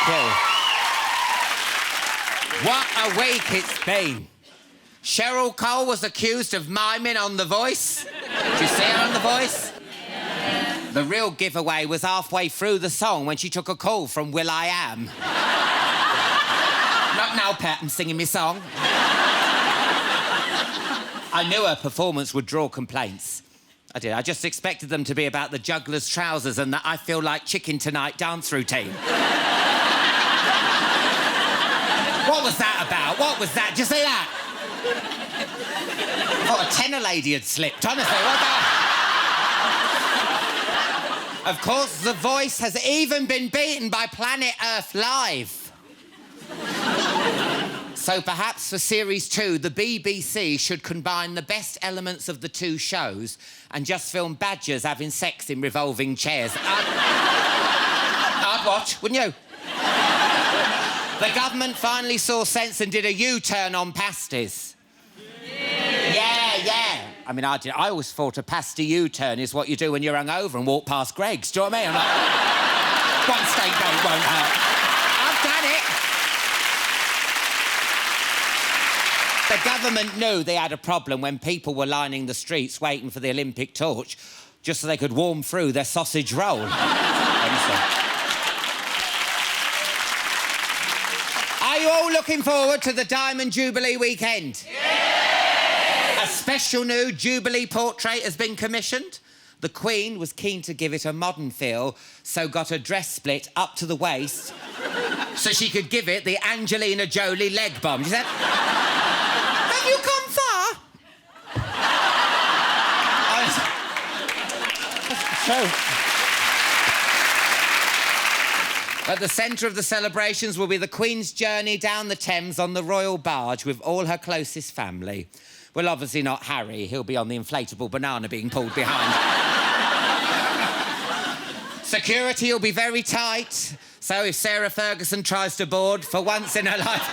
you. What a week it's been. Cheryl Cole was accused of miming on The Voice. Did you see her on The Voice? Yeah. The real giveaway was halfway through the song when she took a call from will.i.am. Not now, Pet, I'm singing me song. I knew her performance would draw complaints. I did. I just expected them to be about the juggler's trousers and that I feel like chicken tonight dance routine. What was that about? What was that? Did you see that? I thought a tenor lady had slipped, honestly. What the... Of course, The Voice has even been beaten by Planet Earth Live. So perhaps for Series 2, the BBC should combine the best elements of the two shows and just film badgers having sex in revolving chairs. I'd watch, wouldn't you? The government finally saw sense and did a U-turn on pasties. Yeah. I mean, I always thought a pasty U-turn is what you do when you're hungover and walk past Greggs. Do you know what I mean? I'm like, one steak bake won't hurt. I've done it. The government knew they had a problem when people were lining the streets waiting for the Olympic torch just so they could warm through their sausage roll. Are you all looking forward to the Diamond Jubilee weekend? Yeah! A special new Jubilee portrait has been commissioned. The Queen was keen to give it a modern feel, so got a dress split up to the waist so she could give it the Angelina Jolie leg bomb. She said, have you come far? True. At the centre of the celebrations will be the Queen's journey down the Thames on the royal barge with all her closest family. Well, obviously not Harry. He'll be on the inflatable banana being pulled behind. Security will be very tight, so if Sarah Ferguson tries to board, for once in her life,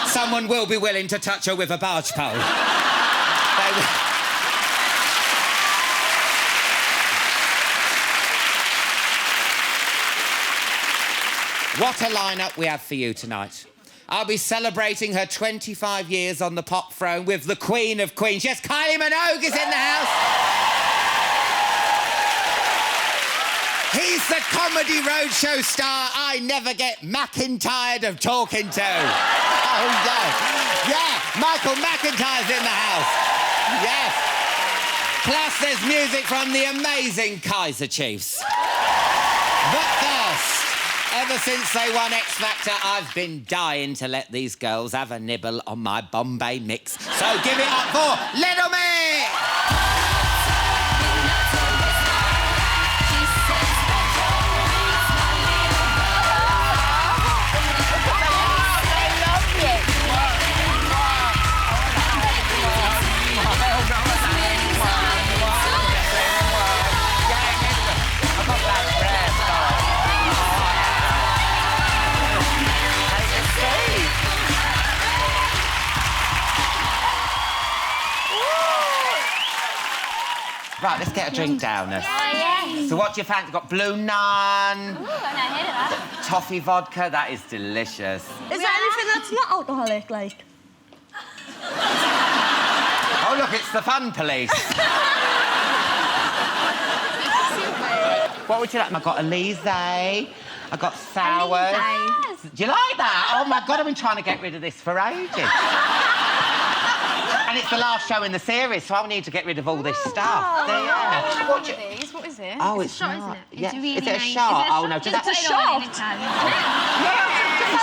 someone will be willing to touch her with a barge pole. What a lineup we have for you tonight. I'll be celebrating her 25 years on the pop throne with the Queen of Queens. Yes, Kylie Minogue is in the house. He's the Comedy Roadshow star I never get McIntyre of talking to. Oh, yeah. Yeah, Michael McIntyre's in the house. Yes. Plus, there's music from the amazing Kaiser Chiefs. But first, ever since they won X Factor, I've been dying to let these girls have a nibble on my Bombay mix. So give it up for Little Mix! Right, let's get a drink down. Yeah. So what do you fancy? Got blue naan. Ooh, I've not heard of that. Toffee vodka, that is delicious. Is there anything that's not alcoholic, like? Oh, look, it's the fun police. What would you like? I've got Elise. I got sours. Do you like that? Oh, my God, I've been trying to get rid of this for ages. And it's the last show in the series, so I'll need to get rid of all this stuff. There you are. What is it? Oh, it's a shot, not. isn't it? Yeah. It's really Is it a nice. shot? Oh, no. It's a shot. Yeah, it's a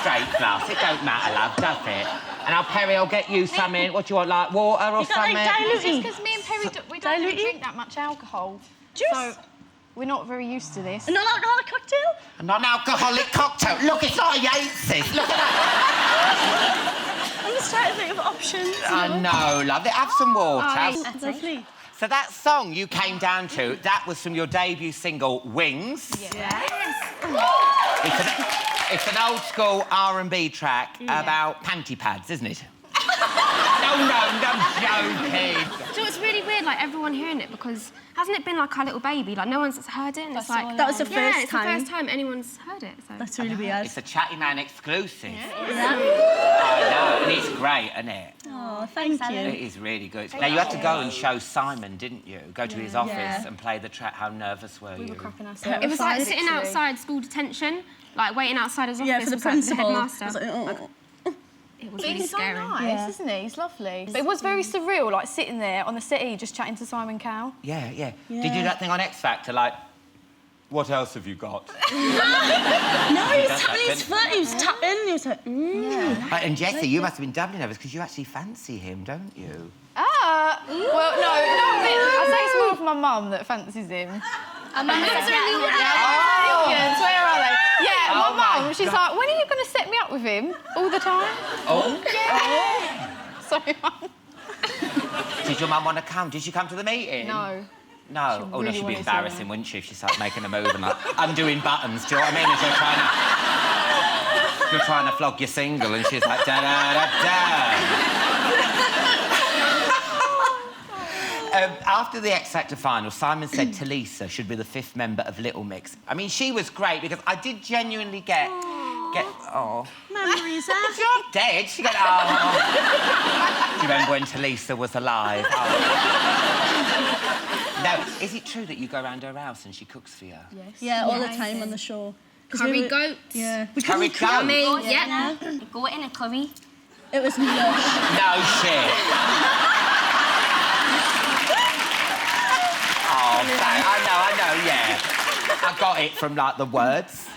straight glass. It don't matter, love, does it? And now, Perry, I'll get you something. What do you want, like water or something? It's because me and Perry, we don't really drink that much alcohol. Juice? So we're not very used to this. A non-alcoholic cocktail? A non-alcoholic cocktail. Look, it's not a Yates's. Look at that. I'm just trying to think of options. I know, love. Have some water. Lovely. So that song you came down to, that was from your debut single, Wings. Yes. It's an old school R&B track about panty pads, isn't it? No, I'm joking. So it's really weird, like, everyone hearing it, because hasn't it been like our little baby? Like, no one's heard it, and it's like... That was the first it's time. the first time anyone's heard it, so... That's really weird. It's a Chatty Man exclusive. Yeah. I know, and it's great, isn't it? Oh, thank you. It is really good. Now, you had to go and show Simon, didn't you? Go to his office and play the track. How nervous were you? It was like sitting outside school detention, like waiting outside his office For the with principal. the headmaster. It was really He's so scary. nice, isn't he? He's lovely. But it was very surreal, like sitting there on the settee just chatting to Simon Cowell. Yeah. Did you do that thing on X Factor, like, what else have you got? No, he was tapping his foot. He was tapping. He was like, And Jessie, you must have been doubly nervous because you actually fancy him, don't you? Well, no, I say it's more for my mum that fancies him. And my mum's really Millions, where are they? Yeah, Oh my my mum, she's God. like, when are you going to set me up with him? All the time? Oh. Sorry, Mum. Did your mum want to come? Did she come to the meeting? No. No. Oh, no, really she'd be wanted to. embarrassing, wouldn't she, if she started making a move and, like, undoing buttons, do you know what I mean? As you're trying to flog your single and she's like, da-da-da-da. After the X Factor final, Simon said Tulisa should be the 5th member of Little Mix. I mean, she was great because I did genuinely get... memories, She's not dead. She got... Oh. Do you remember when Tulisa was alive? Oh. Now, is it true that you go around her house and she cooks for you? Yes. Yeah, all the time on the show. Curry goats. Yeah. Curry goat? I mean, yeah. Goat in a curry. It was lush. No shit. Oh, I know, yeah. I got it from, like, the words.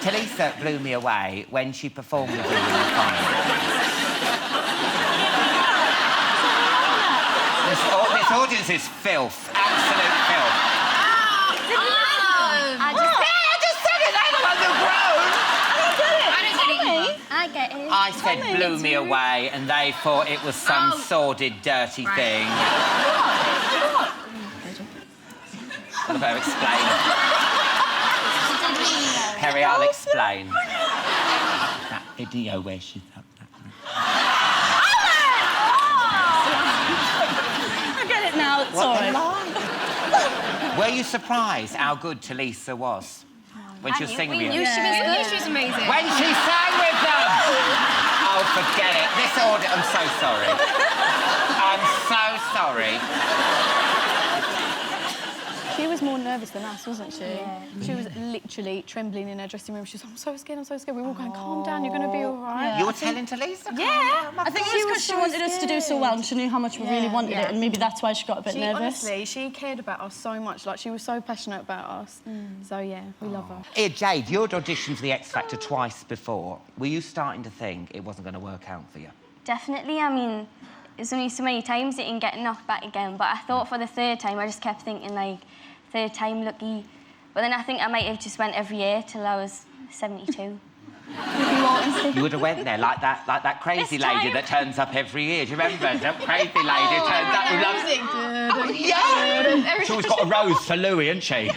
Tulisa blew me away when she performed with you in the final. This audience is filth. Absolute filth. I just said it. They're the ones who grown. I get it. I said blew me away, and they thought it was some sordid, dirty thing. I better explain. Perry, I'll explain. That video where she's up that. I get it now. It's all right. Were you surprised how good Tulisa was when she was singing with you? She was good. She was amazing. When she sang with them! Oh, forget it. This order... I'm so sorry. I'm so sorry. She was more nervous than us, wasn't she? Yeah. She was literally trembling in her dressing room. She was like, I'm so scared, I'm so scared. We were all going, calm down, you're going to be all right. Yeah. You were telling Tulisa? Yeah. I think it was because she wanted us to do so well and she knew how much we really wanted it, and maybe that's why she got a bit nervous. Honestly, she cared about us so much. Like, she was so passionate about us. So, yeah, we love her. Here, Jade, you'd auditioned for the X Factor twice before. Were you starting to think it wasn't going to work out for you? Definitely. I mean, there's only so many times you can get knocked back again. But I thought for the 3rd time, I just kept thinking, like, 3rd time lucky. But then I think I might have just went every year till I was 72. You would have went there like that crazy This lady time. that turns up every year. Do you remember? That crazy lady who turns up who loves... Oh, yeah! She's always got a rose for Louis, hasn't she? You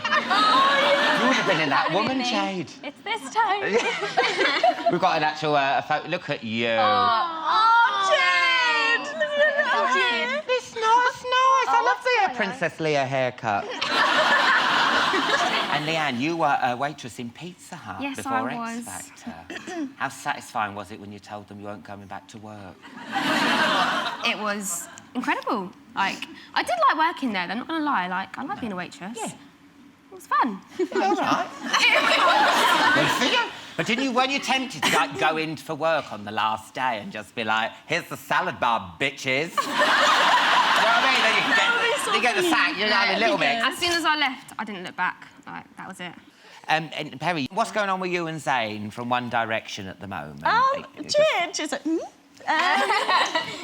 would have been in that woman, me. Jade. It's this time. We've got an actual photo. Look at you. Jade! It's nice. I love the Princess Leia haircut. And Leanne, you were a waitress in Pizza Hut before I was. X Factor. How satisfying was it when you told them you weren't coming back to work? It was incredible. Like, I did like working there, I'm not going to lie. Like, I like being a waitress. Yeah. It was fun. All right. Good for you. But weren't you tempted to, like, go in for work on the last day and just be like, here's the salad bar, bitches? You know what I mean? Then you get the sack, you're having a little bit. As soon as I left, I didn't look back. Like, that was it. And Perry, what's going on with you and Zayn from One Direction at the moment? Jade, she's like,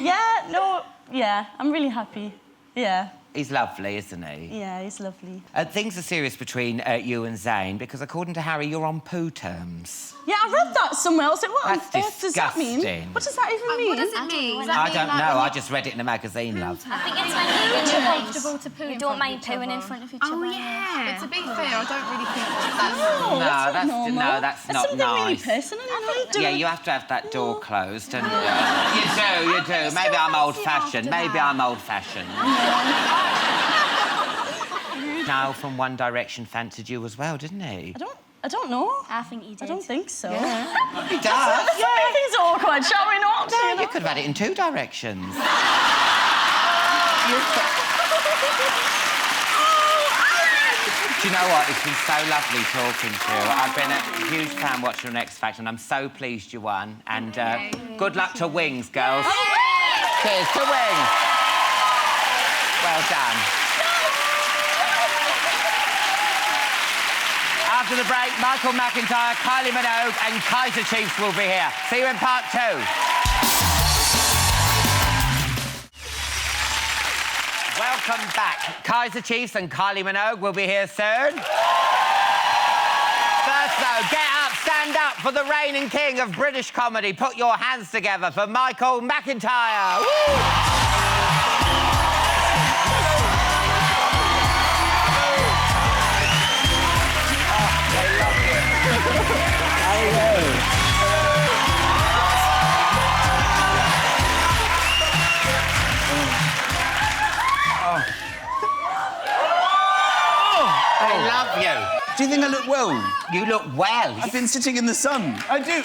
yeah, I'm really happy. Yeah. He's lovely, isn't he? Yeah, he's lovely. Things are serious between you and Zayn because, according to Harry, you're on poo terms. Yeah, I read that somewhere else. What on That's earth does that mean? disgusting. What does that even mean? What does it mean? I don't know. I just read it in a magazine, love. I think it's when you're comfortable to poo you in don't front mind of each pooing in other. front of each Oh, other. yeah. But to be fair, I don't really think No, that's not normal. no, that's not something really nice. personal, you know? Yeah, you have to have that door closed, and you do. Maybe I'm old-fashioned. Maybe I'm old-fashioned. Niall from One Direction fancied you as well, didn't he? I don't know. I think he did. I don't think so. He does. Everything's awkward, shall we not? No, you could have had it in 2 directions. Do you know what? It's been so lovely talking to you. I've been a huge fan watching on X Factor, and I'm so pleased you won. And good luck to Wings, girls. Cheers to Wings. Well done. After the break, Michael McIntyre, Kylie Minogue and Kaiser Chiefs will be here. See you in part 2. Welcome back. Kaiser Chiefs and Kylie Minogue will be here soon. First, though, get up, stand up for the reigning king of British comedy. Put your hands together for Michael McIntyre. Woo! I love you. Do you think I look well? You look well. I've been sitting in the sun. I do.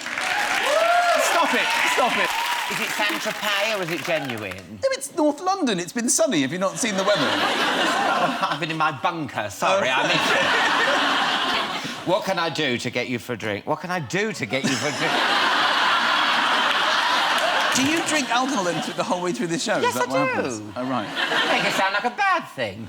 Stop it. Stop it. Is it Saint-Tropez or is it genuine? No, it's North London. It's been sunny. Have you not seen the weather? I've been in my bunker. Sorry, I missed it. What can I do to get you for a drink? What can I do to get you for a drink? Do you drink alcohol then the whole way through the show? Yes, Is that what I happens? do. Oh, right. Make it sound like a bad thing.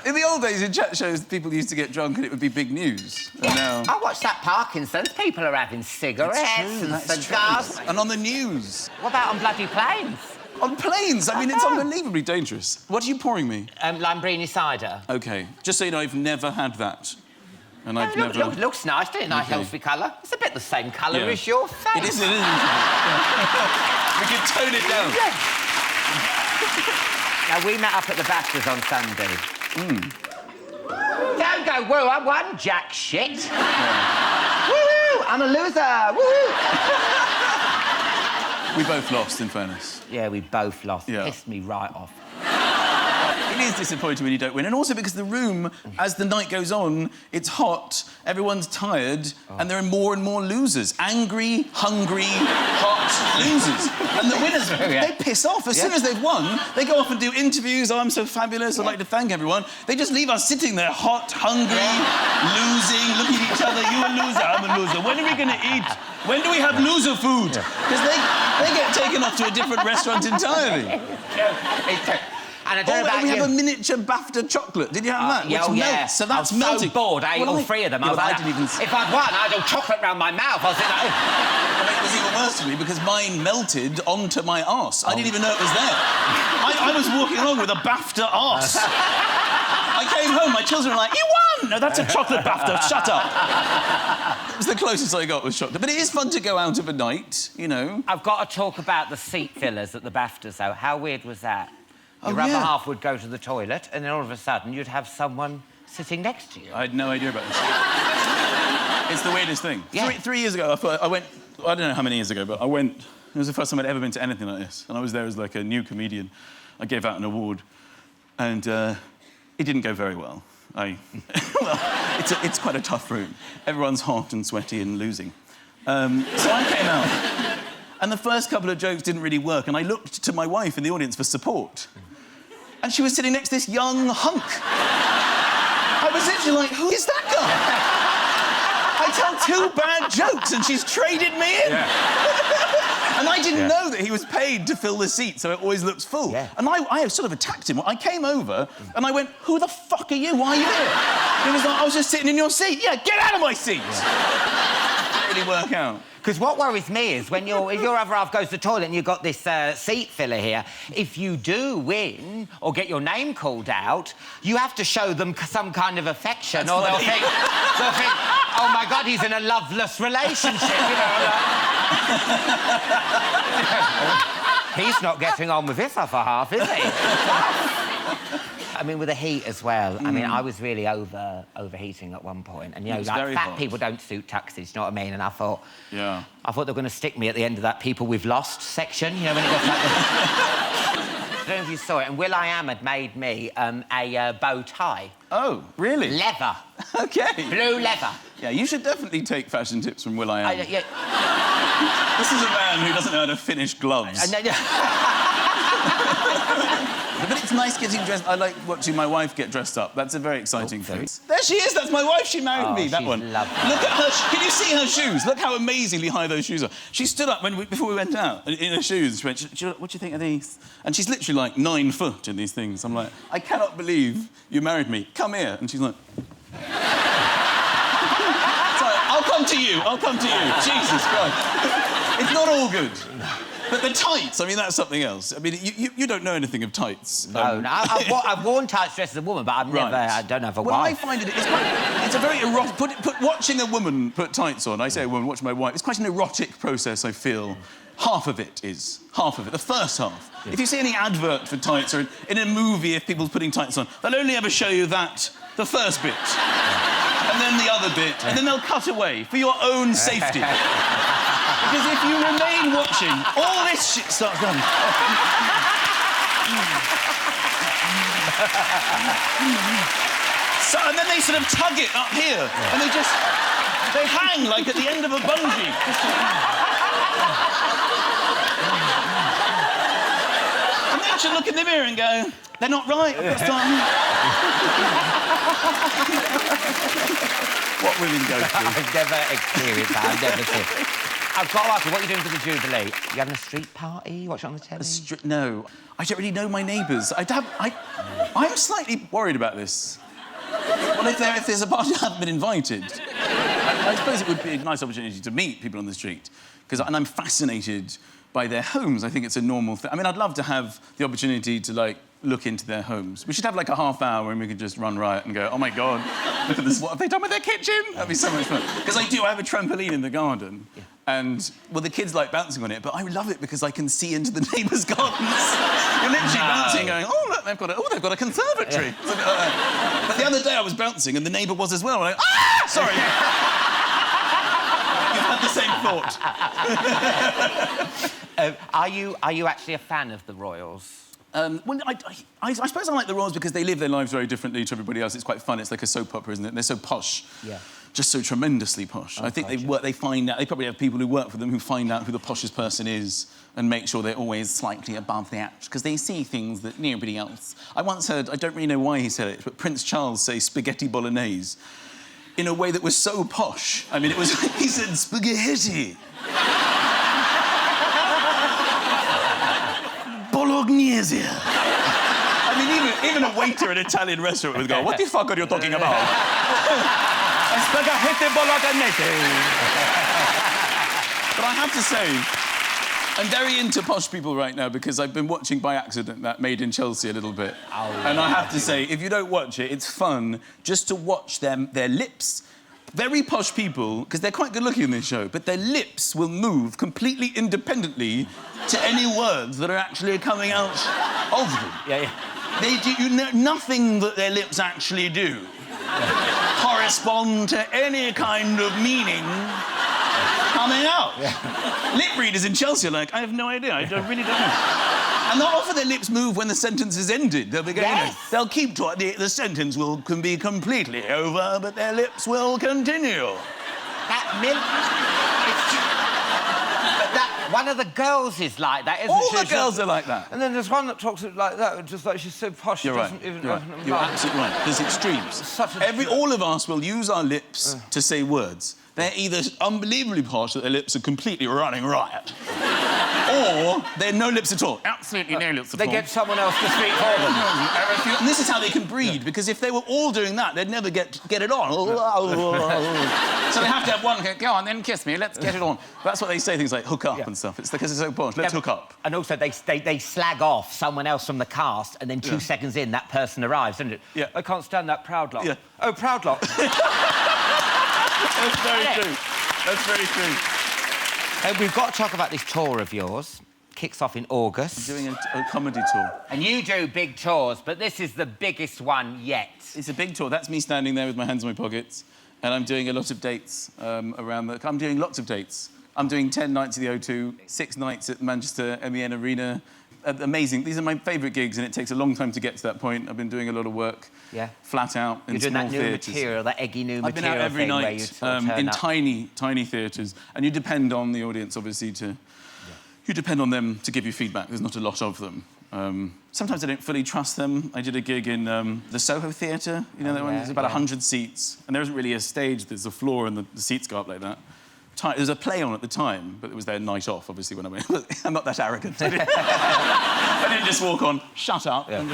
In the old days, in chat shows, people used to get drunk and it would be big news. And now... I watched that Parkinson's. People are having cigarettes and cigars. And on the news. What about on bloody planes? On planes. I mean, it's unbelievably dangerous. What are you pouring me? Lambrini cider. OK. Just so you know, I've never had that. And I've never... Looks nice, doesn't it? Nice, healthy colour. It's a bit the same colour as your face. It is, it is. We can tone it down. Now, we met up at the BAFTAs on Sunday. Don't go, woo, I won, jack shit. Woo, I'm a loser, woo. We both lost, in fairness. Yeah, we both lost. Yeah. Pissed me right off. It is disappointing when you don't win, and also because the room, as the night goes on, it's hot, everyone's tired, and there are more and more losers. Angry, hungry, hot losers. And the winners, they piss off. As soon as they've won, they go off and do interviews. Oh, I'm so fabulous, I'd like to thank everyone. They just leave us sitting there, hot, hungry, losing, looking at each other. You a loser, I'm a loser. When are we going to eat? When do we have loser food? Because they get taken off to a different restaurant entirely. And I don't know about we you. have a miniature BAFTA chocolate. Did you have that? Yeah, Which yeah. melts, so that's I was melting. so bored. I ate all 3 of them. Yeah, I didn't even... If I'd won, I'd have chocolate round my mouth. I was like... I mean, it was even worse for me because mine melted onto my arse. I didn't even know it was there. I was walking along with a BAFTA arse. I came home, my children were like, you won! No, that's a chocolate BAFTA, shut up. It was the closest I got with chocolate. But it is fun to go out of a night, you know. I've got to talk about the seat fillers at the BAFTAs, though. How weird was that? Your other yeah. half would go to the toilet, and then all of a sudden you'd have someone sitting next to you. I had no idea about this. It's the weirdest thing. Yeah. 3 years ago, I went... I don't know how many years ago, but I went... It was the first time I'd ever been to anything like this. And I was there as, like, a new comedian. I gave out an award. And it didn't go very well. Well, it's quite a tough room. Everyone's hot and sweaty and losing. So I came out. And the first couple of jokes didn't really work. And I looked to my wife in the audience for support. And she was sitting next to this young hunk. I was literally like, who is that guy? I tell 2 bad jokes and she's traded me in. Yeah. And I didn't know that he was paid to fill the seat, so it always looks full. Yeah. And I sort of attacked him. I came over and I went, who the fuck are you? Why are you here? He was like, I was just sitting in your seat. Yeah, get out of my seat. Yeah. Didn't really work out. Because what worries me is when if your other half goes to the toilet and you've got this seat filler here, if you do win or get your name called out, you have to show them some kind of affection, or they'll think, oh my God, he's in a loveless relationship, you know. He's not getting on with his other half, is he? I mean, with the heat as well. I mean, I was really overheating at one point, and you know, like fat people don't suit tuxes. You know what I mean? And I thought, they were going to stick me at the end of that "People We've Lost" section. You know, when it goes like this. I don't know if you saw it. And will.i.am had made me a bow tie. Oh, really? Leather. Okay. Blue leather. Yeah, you should definitely take fashion tips from will.i.am. Yeah. This is a man who doesn't know how to finish gloves. But it's nice getting dressed. I like watching my wife get dressed up. That's a very exciting thing. There she is. That's my wife. She married me. That one. Lovely. Look at her. Can you see her shoes? Look how amazingly high those shoes are. She stood up before we went out in her shoes. She went, "What do you think of these?" And she's literally like 9 foot in these things. I'm like, I cannot believe you married me. Come here. And she's like, sorry, I'll come to you. I'll come to you. Jesus Christ. It's not all good. But the tights, I mean, that's something else. I mean, you don't know anything of tights. No. I've worn tights dressed as a woman, but I don't have a wife. Well, I find it's a very erotic... watching a woman put tights on, I say a woman, watch my wife, it's quite an erotic process, I feel. Half of it is. Half of it. The first half. Yeah. If you see any advert for tights or in a movie, if people's putting tights on, they'll only ever show you the first bit. And then the other bit. And then they'll cut away for your own safety. Because if you remain watching, all this shit starts going. So, and then they sort of tug it up here, and they hang like at the end of a bungee. And then you look in the mirror and go, they're not right. I've got to start. What women go through. I've never experienced that. I've never seen. I've got to ask you, what are you doing for the Jubilee? You having a street party? You watch it on the telly? No. I don't really know my neighbours. I'm slightly worried about this. Well, if there's a party I haven't been invited, I suppose it would be a nice opportunity to meet people on the street. And I'm fascinated by their homes. I think it's a normal thing. I mean, I'd love to have the opportunity to, like, look into their homes. We should have, like, a half hour and we could just run riot and go, oh, my God, look at this. What have they done with their kitchen? That'd be so much fun. Because I have a trampoline in the garden. Yeah. And, well, the kids like bouncing on it, but I love it because I can see into the neighbours' gardens. You're literally bouncing, going, oh, look, they've got a conservatory. Yeah. But the other day I was bouncing and the neighbour was as well. I'm like, ah! Sorry. You've had the same thought. Are you actually a fan of the Royals? Well, I suppose I like the Royals because they live their lives very differently to everybody else. It's quite fun. It's like a soap opera, isn't it? They're so posh. Yeah. Just so tremendously posh. I think they find out... They probably have people who work for them who find out who the poshest person is and make sure they're always slightly above the average, because they see things that nobody else... I once heard, I don't really know why he said it, but Prince Charles say spaghetti bolognese in a way that was so posh. I mean, it was... He said spaghetti. Bolognese. I mean, even a waiter at an Italian restaurant would go, what the fuck are you talking about? Spaghetti bolognese. But I have to say, I'm very into posh people right now because I've been watching by accident that Made in Chelsea a little bit. Oh, and I have to say, if you don't watch it, it's fun just to watch their lips. Very posh people, because they're quite good-looking in this show, but their lips will move completely independently to any words that are actually coming out of them. Yeah. Nothing that their lips actually do correspond to any kind of meaning coming out. Yeah. Lip readers in Chelsea are like, I have no idea, I really don't know. And not often their lips move when the sentence is ended. They'll be going, they'll keep talking, the sentence can be completely over, but their lips will continue. One of the girls is like that, isn't she? All the girls are like that. And then there's one that talks like that, just like she's so posh. You're right. You're absolutely right. There's extremes. All of us will use our lips to say words. They're either unbelievably posh that their lips are completely running riot, Or they're no lips at all. Absolutely no lips at all. They get someone else to speak for them. And this is how they can breed, because if they were all doing that, they'd never get it on. So they have to have one go on, then kiss me, let's get it on. That's what they say, things like hook up and stuff. It's because it's so posh. Let's hook up. And also, they slag off someone else from the cast, and then 2 seconds in, that person arrives, doesn't it? Yeah. I can't stand that proud lot. Yeah. Oh, proud lot. That's very true. That's very true. We've got to talk about this tour of yours. Kicks off in August. I'm doing a comedy tour. And you do big tours, but this is the biggest one yet. It's a big tour. That's me standing there with my hands in my pockets, and I'm doing a lot of dates around the... I'm doing lots of dates. I'm doing 10 nights at the O2, 6 nights at Manchester MEN Arena. Amazing. These are my favourite gigs, and it takes a long time to get to that point. I've been doing a lot of work, flat out, in You're doing small that new theatres. material, that eggy new I've been material out every thing where night you sort of turn in up. tiny theatres, and you depend on the audience, obviously, to... You depend on them to give you feedback. There's not a lot of them. Sometimes I don't fully trust them. I did a gig in the Soho Theatre. You know that one? There's about 100 seats, and there isn't really a stage. There's a floor, and the seats go up like that. There was a play on at the time, but it was their night off, obviously, when I went. I'm not that arrogant. I didn't just walk on, shut up. Yeah.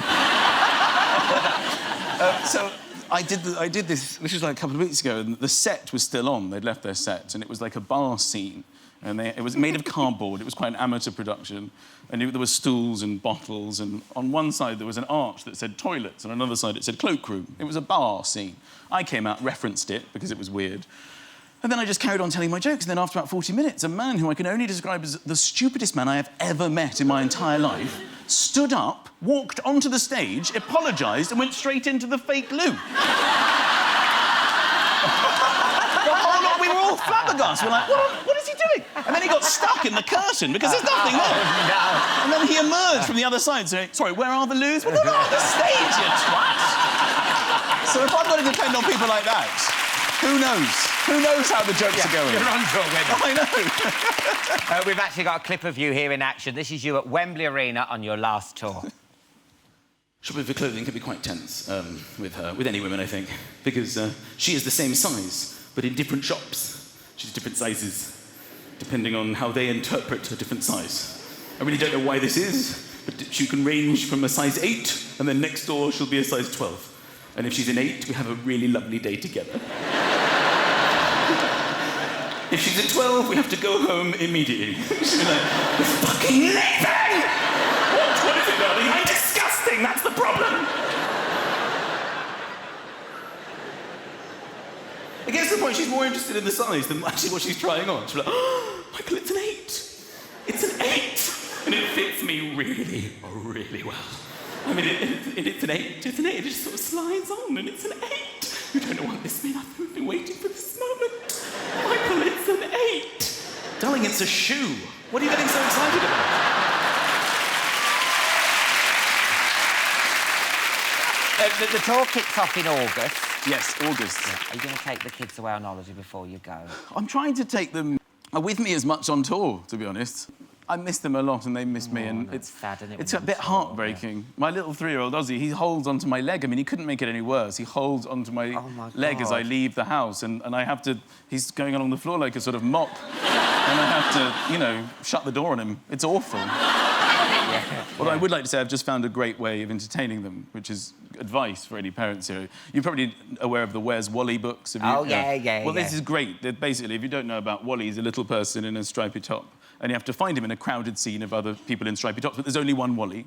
So I did this was like a couple of weeks ago, and the set was still on. They'd left their set, and it was like a bar scene. And it was made of cardboard. It was quite an amateur production. And there were stools and bottles, and on one side there was an arch that said toilets, and on another side it said cloakroom. It was a bar scene. I came out, referenced it, because it was weird. And then I just carried on telling my jokes, and then after about 40 minutes, a man who I can only describe as the stupidest man I have ever met in my entire life stood up, walked onto the stage, apologised, and went straight into the fake loo. We were all flabbergasted. We're like, what is he doing? And then he got stuck in the curtain because there's nothing there. No. And then he emerged from the other side saying, sorry, where are the loos? Well, they're not on the stage, you twat. So if I've got to depend on people like that, who knows? Who knows how the jokes are going? You're on to already. I know. We've actually got a clip of you here in action. This is you at Wembley Arena on your last tour. Shopping for clothing can be quite tense with any women, I think, because she is the same size, but in different shops. She's different sizes, depending on how they interpret a different size. I really don't know why this is, but she can range from a size 8, and then next door she'll be a size 12. And if she's an 8, we have a really lovely day together. If she's a 12, we have to go home immediately. She'll be like, "You're fucking leaving!" What is it, darling? I'm disgusting, that's the problem. It gets to the point she's more interested in the size than actually what she's trying on. She's like, oh, Michael, it's an 8. It's an 8. And it fits me really, really well. I mean, it's an 8. It's an 8. It just sort of slides on, and it's an 8. You don't know what this means. I've been waiting for this moment. Michael, it's an 8. Darling, it's a shoe. What are you getting so excited about? The tour kicks off in August. Yes, August. Are you going to take the kids away on holiday before you go? I'm trying to take them with me as much on tour, to be honest. I miss them a lot and they miss me, and it's sad, isn't it, it's when a bit you're heartbreaking. Yeah. My little 3-year-old Aussie, he holds onto my leg. I mean, he couldn't make it any worse. He holds onto my leg as I leave the house, and I have to... He's going along the floor like a sort of mop, and I have to, you know, shut the door on him. It's awful. Although I would like to say I've just found a great way of entertaining them, which is advice for any parents here. You're probably aware of the Where's Wally books. Yeah. Well, this is great. Basically, if you don't know about Wally, he's a little person in a stripy top, and you have to find him in a crowded scene of other people in stripy tops, but there's only one Wally.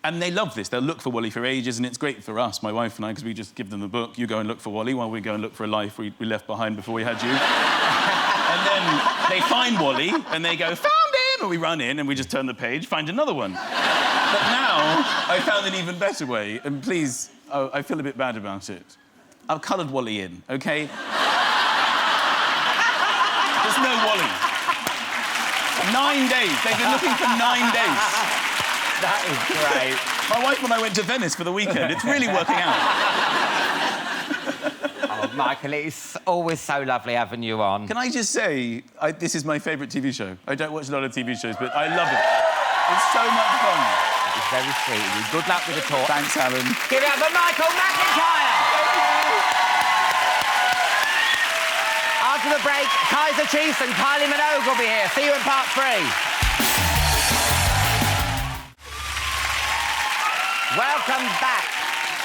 And they love this. They'll look for Wally for ages, and it's great for us, my wife and I, because we just give them the book. You go and look for Wally while we go and look for a life we left behind before we had you. And then they find Wally, and they go, found him! And we run in, and we just turn the page, find another one. But now, I found an even better way, and please, I feel a bit bad about it. I've coloured Wally in, OK? There's no Wally. 9 days. They've been looking for 9 days. That is great. My wife and I went to Venice for the weekend. It's really working out. Oh, Michael, it's always so lovely having you on. Can I just say, this is my favourite TV show. I don't watch a lot of TV shows, but I love it. It's so much fun. It's very sweet of you. Good luck with the tour. Thanks, Alan. Give it up for Michael McIntyre! After the break, Kaiser Chiefs and Kylie Minogue will be here. See you in part 3. Welcome back.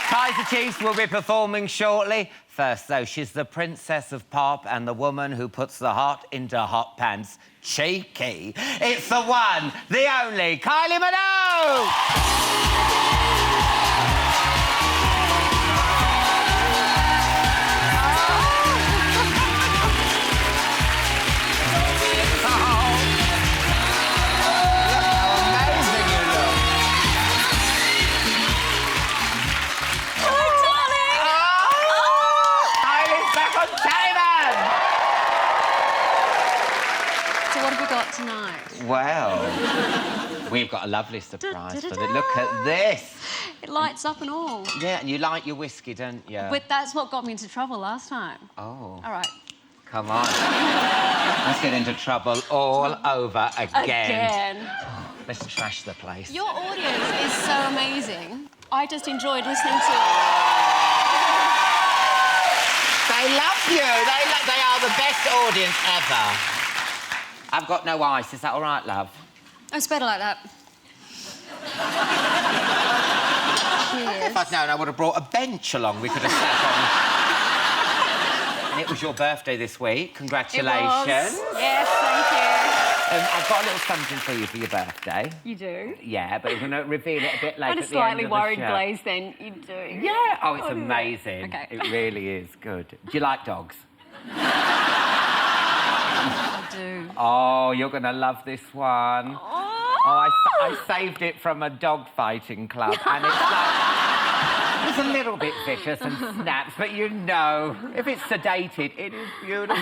Kaiser Chiefs will be performing shortly. First, though, she's the princess of pop and the woman who puts the hot into hot pants. Cheeky. It's the one, the only, Kylie Minogue! Tonight. Well, we've got a lovely surprise for you. Look at this. It lights up and all. Yeah, and you like your whiskey, don't you? But that's what got me into trouble last time. Oh. All right. Come on. Let's get into trouble all over again. Again. Let's trash the place. Your audience is so amazing. I just enjoyed listening to it. They love you. They are the best audience ever. I've got no ice. Is that all right, love? Oh, it's better like that. If I'd known, I would have brought a bench along. We could have sat on. And it was your birthday this week. Congratulations. It was. Yes, thank you. I've got a little something for you for your birthday. You do? Yeah, but you're going to reveal it a bit later I'm at the end of the show. slightly worried, Blaze, then. You do? Yeah. Oh, it's amazing. Okay. It really is good. Do you like dogs? I do. Oh, you're going to love this one. Oh, I saved it from a dog fighting club, and it's like... It's a little bit vicious and snaps, but you know, if it's sedated, it is beautiful.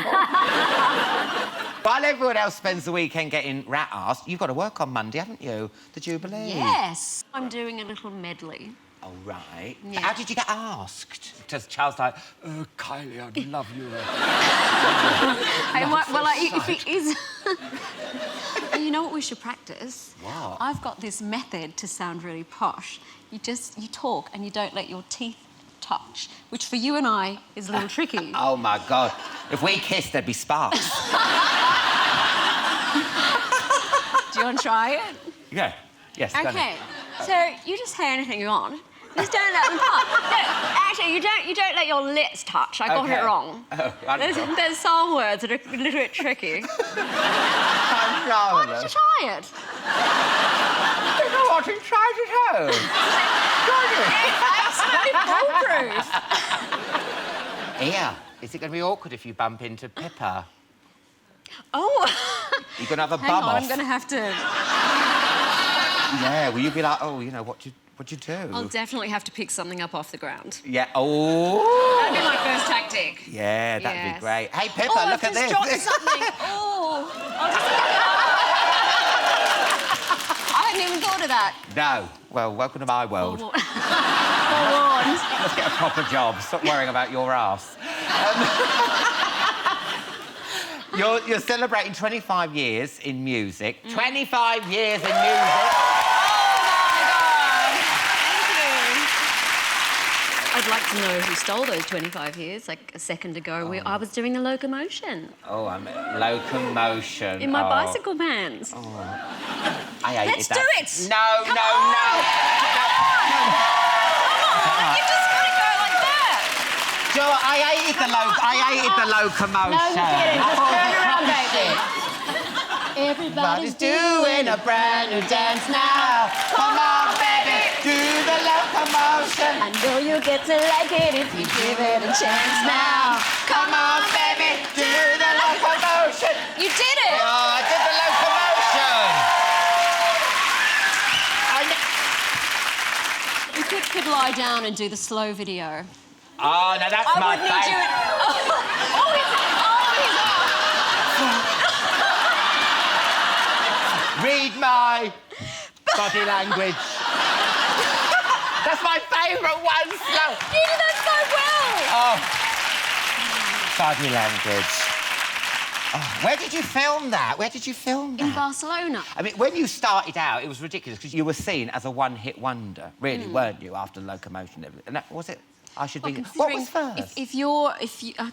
While everyone else spends the weekend getting rat-arsed, you've got to work on Monday, haven't you? The Jubilee. Yes. I'm doing a little medley. Oh, right. Yeah. How did you get asked? Does Charles like, oh, Kylie, I'd love you. If it is... You know what we should practice? What? I've got this method to sound really posh. You talk and you don't let your teeth touch, which for you and I is a little tricky. Oh, my God. If we kissed, there'd be sparks. Do you want to try it? Yeah. Yes, go OK. ahead. So you just say anything you want. Just don't let them touch. No, actually, you don't let your lips touch. I got Okay. it wrong. Oh, There's some words that are a little bit tricky. Why Why don't you try it? You know what? You tried it home. It's absolutely foolproof. Here, is it going to be awkward if you bump into Pippa? Oh. You're going to have a Hang bum on, off. I'm going to have to... Yeah, will you be like, oh, you know, what'd you do? I'll definitely have to pick something up off the ground. Yeah, oh. That'd be my first tactic. Yeah, that'd be Yes. great. Hey, Pippa, look at this. I've just dropped something. Oh. I hadn't even thought of that. No. Well, welcome to my world. Forewarned. Let's get a proper job. Stop worrying about your ass. You're celebrating 25 years in music. 25 years in music. I'd like to know who stole those 25 years, like a second ago. I was doing the locomotion. Oh, I'm locomotion. In my bicycle pants. I hated Let's that. do it! No. Come on! You've just got to go like that! Joe, I hated the locomotion. No, forget it. Just turn around, baby. Everybody's doing a brand new dance now. Come on, baby, do the locomotion. I know you get to like it if you give it a chance now. Come on, baby, do the locomotion. You did it! Oh, I did the locomotion. You could lie down and do the slow video. Oh, no, that's I my would need you... Read my body language. That's my favourite one, slow. You did that so well! Oh. Body language. Oh, where did you film that? Where did you film that? In Barcelona. I mean, when you started out, it was ridiculous because you were seen as a one-hit wonder, really, weren't you, after Locomotion? And that, was it? I should be... What was first? If you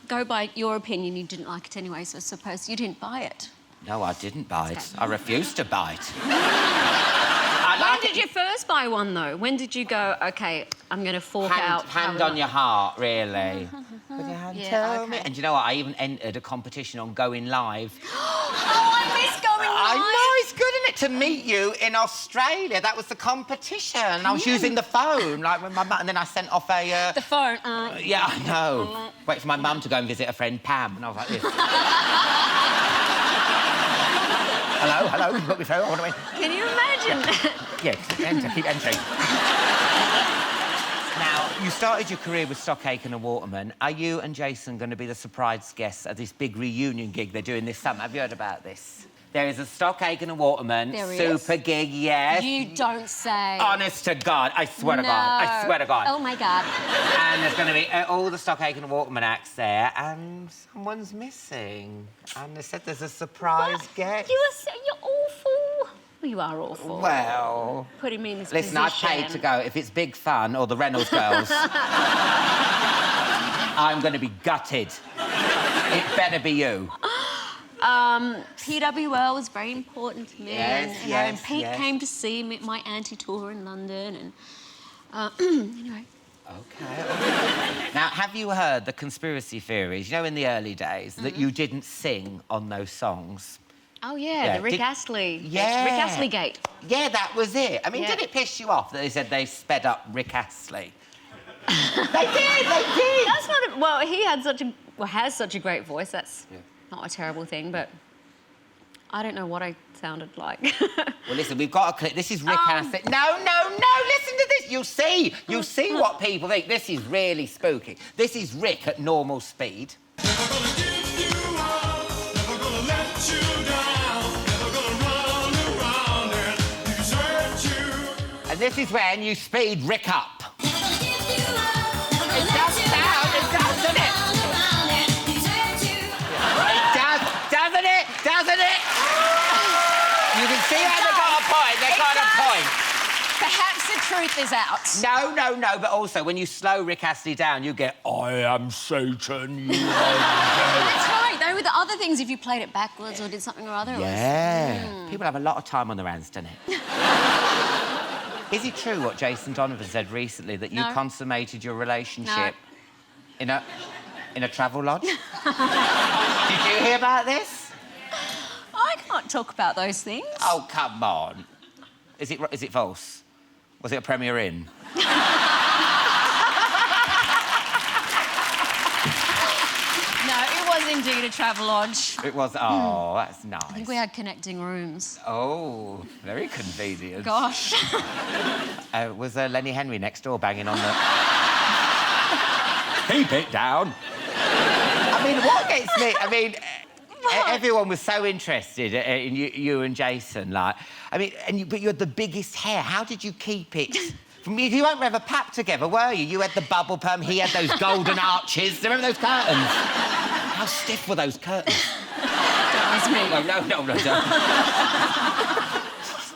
go by your opinion, you didn't like it anyway, so I suppose you didn't buy it. No, I didn't buy it. I refused to buy it. I When did you first buy one, though? When did you go, OK, I'm going to fork out... Hand on your heart, really. With your hand, Yeah, tell me. okay. And do you know what? I even entered a competition on going live. Oh, I miss going live! I know, it's good, isn't it, to meet you in Australia? That was the competition. And I was using the phone, like, with my mum, and then I sent off a... The phone, Yeah, I know. Wait for my mum to go and visit a friend, Pam, and I was like this. Hello, hello, can you put me through? What do I... Can you imagine? Yes, enter, keep entering. Now, you started your career with Stockacre and a Waterman. Are you and Jason going to be the surprise guests at this big reunion gig they're doing this summer? Have you heard about this? There is a Stockacre and a Waterman super gig, yes. You don't say. Honest to God, I swear to God, I swear to God. Oh, my God. And there's going to be all the Stockacre and Waterman acts there, and someone's missing. And they said there's a surprise guest. You're awful. Well, you are awful. Well... Putting me in this Listen, position. I've paid to go. If it's Big Fun or the Reynolds Girls, I'm going to be gutted. It better be you. PWL was very important to me. Yes, and, yes, and Pete yes. came to see me at my anti-tour in London, and anyway. Okay. Now, have you heard the conspiracy theories? You know, in the early days, that you didn't sing on those songs? Oh yeah, Yeah, the Rick did- Astley. Yeah. Rick Astley gate. Yeah, that was it. I mean, Yeah. did it piss you off that they said they sped up Rick Astley? They did. That's not a, well. He had such a has such a great voice. That's not a terrible thing, but I don't know what I sounded like. Well, listen, we've got a clip. This is Rick Astley. No, listen to this. You'll see what people think. This is really spooky. This is Rick at normal speed. Never gonna give you up, never gonna let you down, never gonna run around and desert you. And this is when you speed Rick up. It does sound, it does, doesn't it? It does, doesn't it? Doesn't it? You can see how they've got a point. They've got a point. Perhaps the truth is out. No, but also when you slow Rick Astley down, you get, I am Satan, you are That's right. Though with the other things, if you played it backwards or did something or other, it was... Yeah. People have a lot of time on their hands, don't it? Is it true what Jason Donovan said recently, that you No. consummated your relationship in a travel lodge? Did you hear about this? I can't talk about those things. Oh, come on. Is it false? Was it a Premier Inn? No, it was indeed a travel lodge. It was. Oh, that's nice. I think we had connecting rooms. Oh, very convenient. Gosh. Was Lenny Henry next door banging on the... Keep it down. I mean, what gets me... I mean, everyone was so interested in you and Jason, like... I mean, but you had the biggest hair. How did you keep it? You weren't ever papped together, were you? You had the bubble perm, he had those golden arches. Remember those curtains? How stiff were those curtains? That was me. No, don't.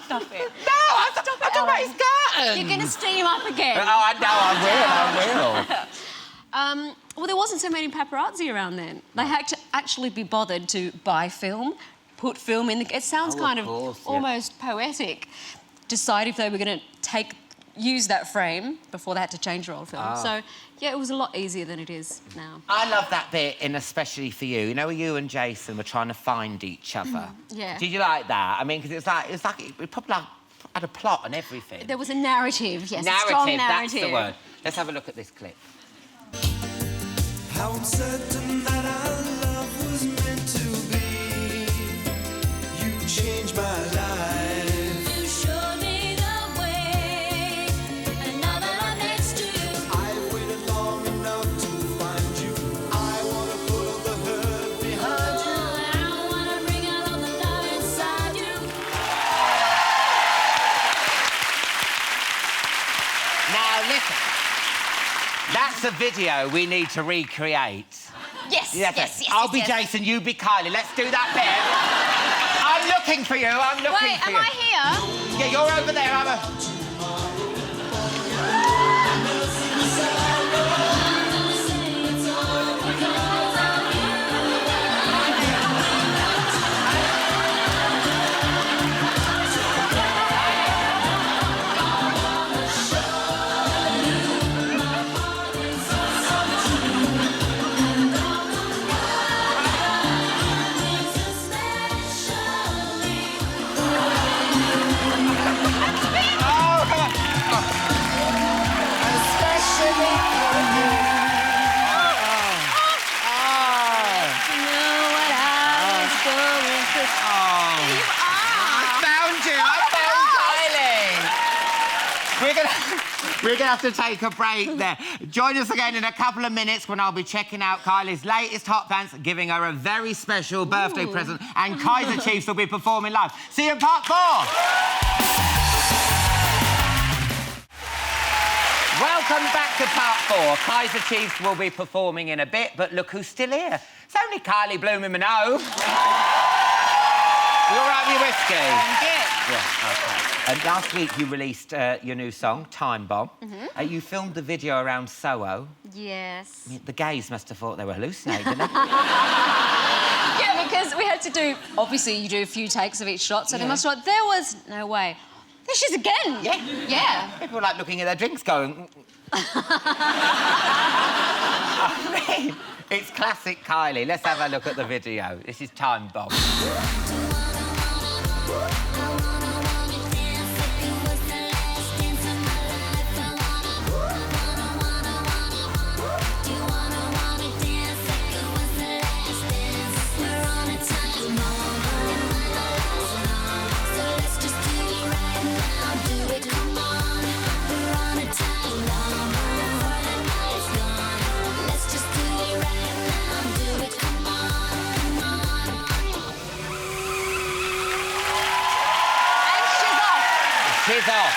Stop it. No, I'm talking about his curtains. You're going to steam up again. Oh, I know, I will. Well, there wasn't so many paparazzi around then. They had to actually be bothered to buy film, put film in the... It sounds kind of course, yeah. almost poetic. Decide if they were going to use that frame before they had to change roll film. So, yeah, it was a lot easier than it is now. I love that bit, and especially for you. You know, you and Jason were trying to find each other. Yeah. Did you like that? I mean, because it probably had a plot and everything. There was a narrative, yes, narrative, a strong narrative. that's the word. Let's have a look at this clip. How I'm certain that our love was meant to be. You changed my life. You showed me the way, and now that I'm next to you, I've waited long enough to find you. I wanna put the hurt behind you. I wanna bring out all the love inside you. Now, listen. That's a video we need to recreate. Yes, yes. I'll be Jason, you be Kylie. Let's do that bit. I'm looking for you. I'm looking Wait, for am you. I here? Yeah, you're over there. We're going to have to take a break there. Join us again in a couple of minutes when I'll be checking out Kylie's latest hot pants, giving her a very special birthday present, and Kaiser Chiefs will be performing live. See you in part 4. Welcome back to part 4. Kaiser Chiefs will be performing in a bit, but look who's still here. It's only Kylie Blooming Minogue. You all right with your whiskey? Yeah, OK. And last week you released your new song, Time Bomb. You filmed the video around Soho. Yes. I mean, the gays must have thought they were hallucinating, didn't they? Yeah, because we had to do... Obviously, you do a few takes of each shot, so they must have thought, there was no way. There she is again. Yeah. Yeah. People were like looking at their drinks going... I mean, it's classic Kylie. Let's have a look at the video. This is Time Bomb. She's off.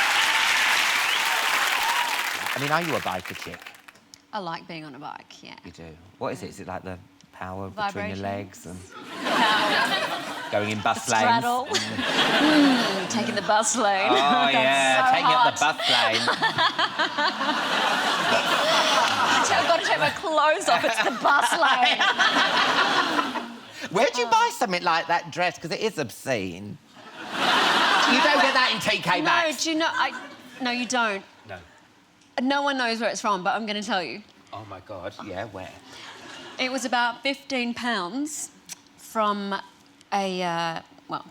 I mean, are you a biker chick? I like being on a bike, yeah. You do. What is it? Is it like the power between your legs and going in bus lanes? Straddle. Taking the bus lane. Oh, yeah, so taking hot. up the bus lane. I've got to take my clothes off. It's the bus lane. Where'd you buy something like that dress? Because it is obscene. You don't get that in TK Maxx. No, do you know... No, you don't. No. No one knows where it's from, but I'm going to tell you. Oh, my God. Yeah, where? It was about £15 from a, well,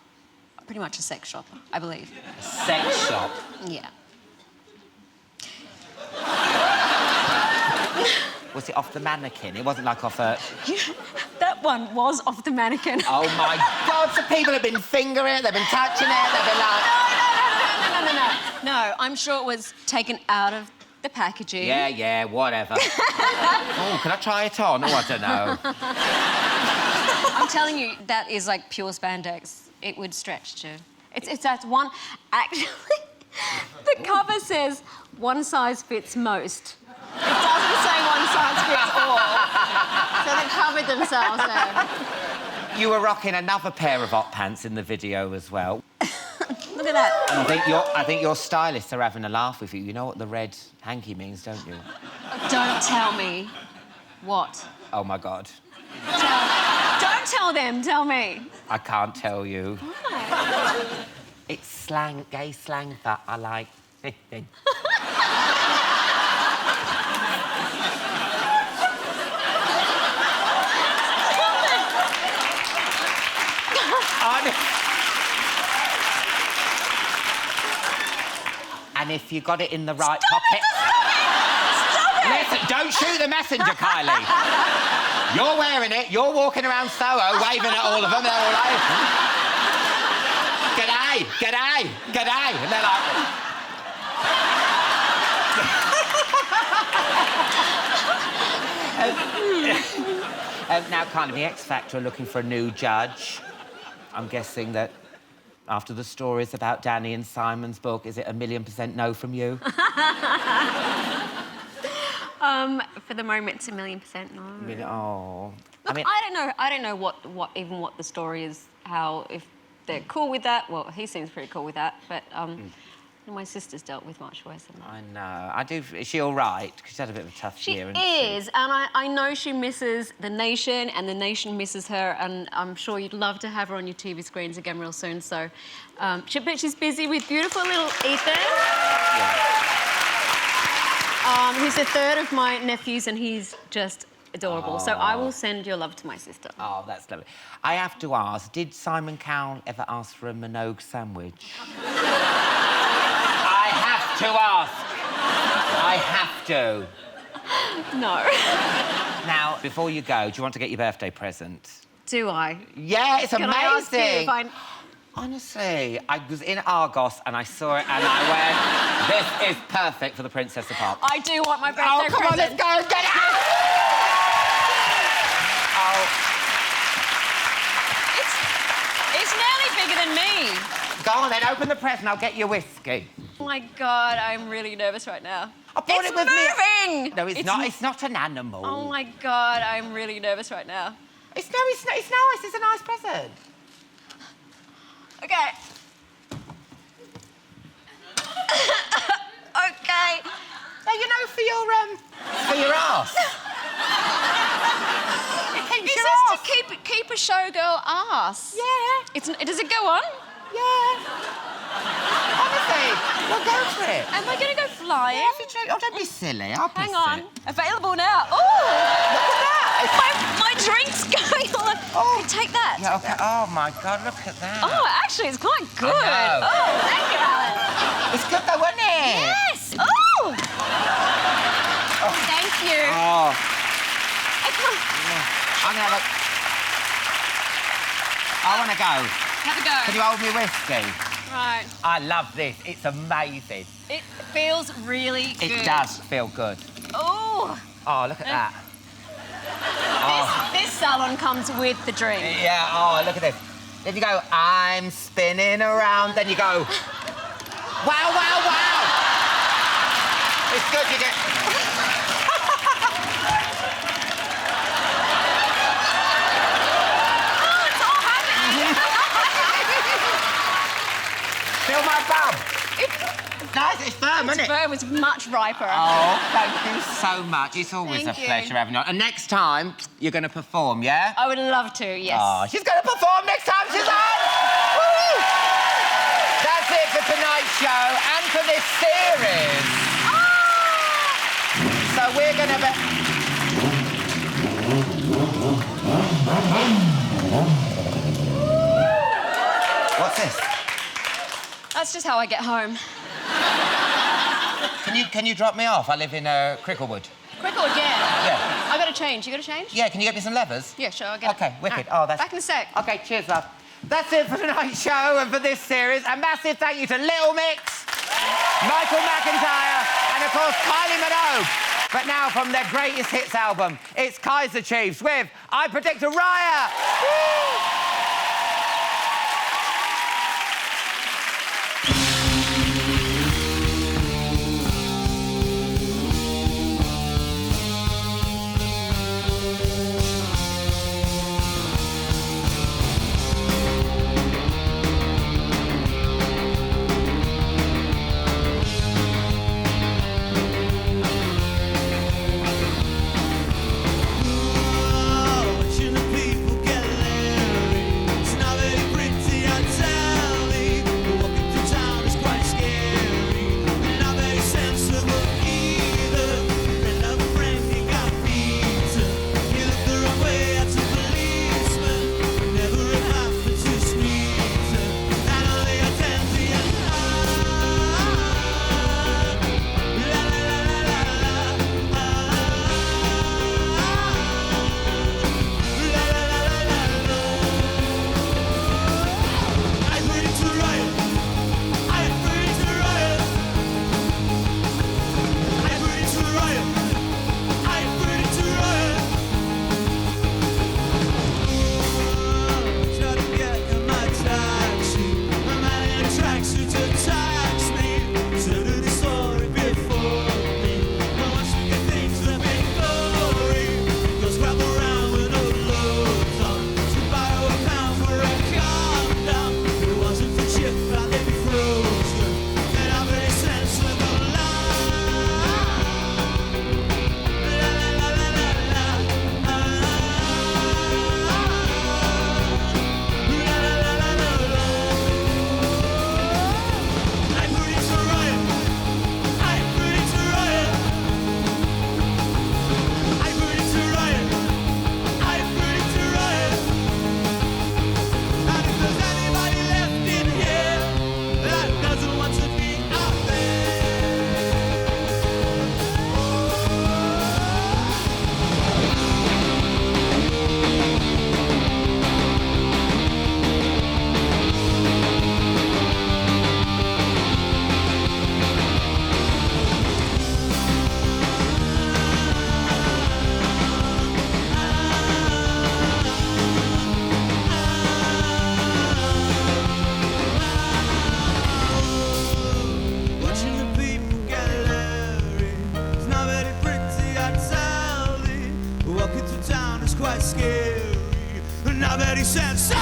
pretty much a sex shop, I believe. A sex shop? Yeah. Was it off the mannequin? It wasn't like off a... That one was off the mannequin. Oh, my God, so people have been fingering it, they've been touching it, they've been like... No, I'm sure it was taken out of the packaging. Yeah, whatever. Oh, can I try it on? Oh, I don't know. I'm telling you, that is like pure spandex. It would stretch too. It's that one... Actually, the cover says one size fits most. It doesn't say one size fits all. So they covered themselves there. You were rocking another pair of hot pants in the video as well. Look at that. And I think your stylists are having a laugh with you. You know what the red hanky means, don't you? Don't tell me. What? Oh, my God. Don't tell them, tell me. I can't tell you. Why? It's slang, gay slang that I like. And if you got it in the right pocket... Stop it! Listen, don't shoot the messenger, Kylie. You're wearing it, you're walking around Soho, waving at all of them, they're all like... G'day, g'day, g'day. And they're like... Now, kind of, the X Factor are looking for a new judge. I'm guessing that after the stories about Danny and Simon's book, is it 1,000,000% no from you? For the moment, it's 1,000,000% no. Oh. Look, I don't know what the story is. How if they're cool with that. Well, he seems pretty cool with that. But my sister's dealt with much worse than that. I know. I do. Is she all right? Because she's had a bit of a tough year. She is, and I know she misses the nation, and the nation misses her. And I'm sure you'd love to have her on your TV screens again real soon. So, but she's busy with beautiful little Ethan. He's the third of my nephews, and he's just adorable. So I will send your love to my sister. Oh, that's lovely. I have to ask, did Simon Cowell ever ask for a Minogue sandwich? I have to ask. I have to. No. Now, before you go, do you want to get your birthday present? Do I? Yeah, it's Can amazing. I ask you if Honestly, I was in Argos and I saw it and I went, this is perfect for the Princess of Pop. I do want my birthday Oh, come on, let's present. go, get it! Oh, It's nearly bigger than me. go on then, open the present, I'll get you whiskey. Oh my God, I'm really nervous right now. I brought It's it with me. moving! No, it's not. It's not an animal. Oh my God, I'm really nervous right now. It's nice. It's a nice present. Okay. Okay. No, you know, for your ass. It keeps This your is ass. to keep a showgirl ass. Yeah. Does it go on? Yeah. Honestly, well, go for it. Am I gonna go flying? Yeah, if you drink. Oh, don't be silly. I'll Hang piss on. it. Available now. Oh, Look at that. my drink's going on. Oh. Okay, take that. Yeah, okay. Oh, my God, look at that. Oh, actually, it's quite good. know. Oh, thank you, Alan. It's good though, isn't it? Yes. Oh. Thank you. Oh, I can't... I'm gonna have a... I want to go. Have a go. Can you hold me whiskey? Right. I love this. It's amazing. It feels really good. It does feel good. Oh. Oh, look at that. This salon comes with the drink. Yeah, oh, look at this. Then you go, I'm spinning around. Then you go, wow, wow, wow. It's good, you get... Feel my bum. Nice, it's firm, isn't it? It was much riper. Oh, thank you so much. It's always Thank a you. pleasure having you on. And next time, you're going to perform, yeah? I would love to, yes. Oh, she's going to perform next time she's on! Woo! That's it for tonight's show and for this series. So we're going to be... What's this? That's just how I get home. Can you drop me off? I live in Cricklewood. Cricklewood, yeah. Yeah. I got to change. You got to change? Yeah, can you get me some levers? Yeah, sure, I'll get Okay, it. wicked. All Oh, that's... Back in a sec. Okay, cheers, love. That's it for tonight's show and for this series. A massive thank you to Little Mix, Michael McIntyre, and of course, Kylie Minogue. But now, from their greatest hits album, it's Kaiser Chiefs with I Predict a Riot. Woo! Watching the people get left quite scary. Now that he said so.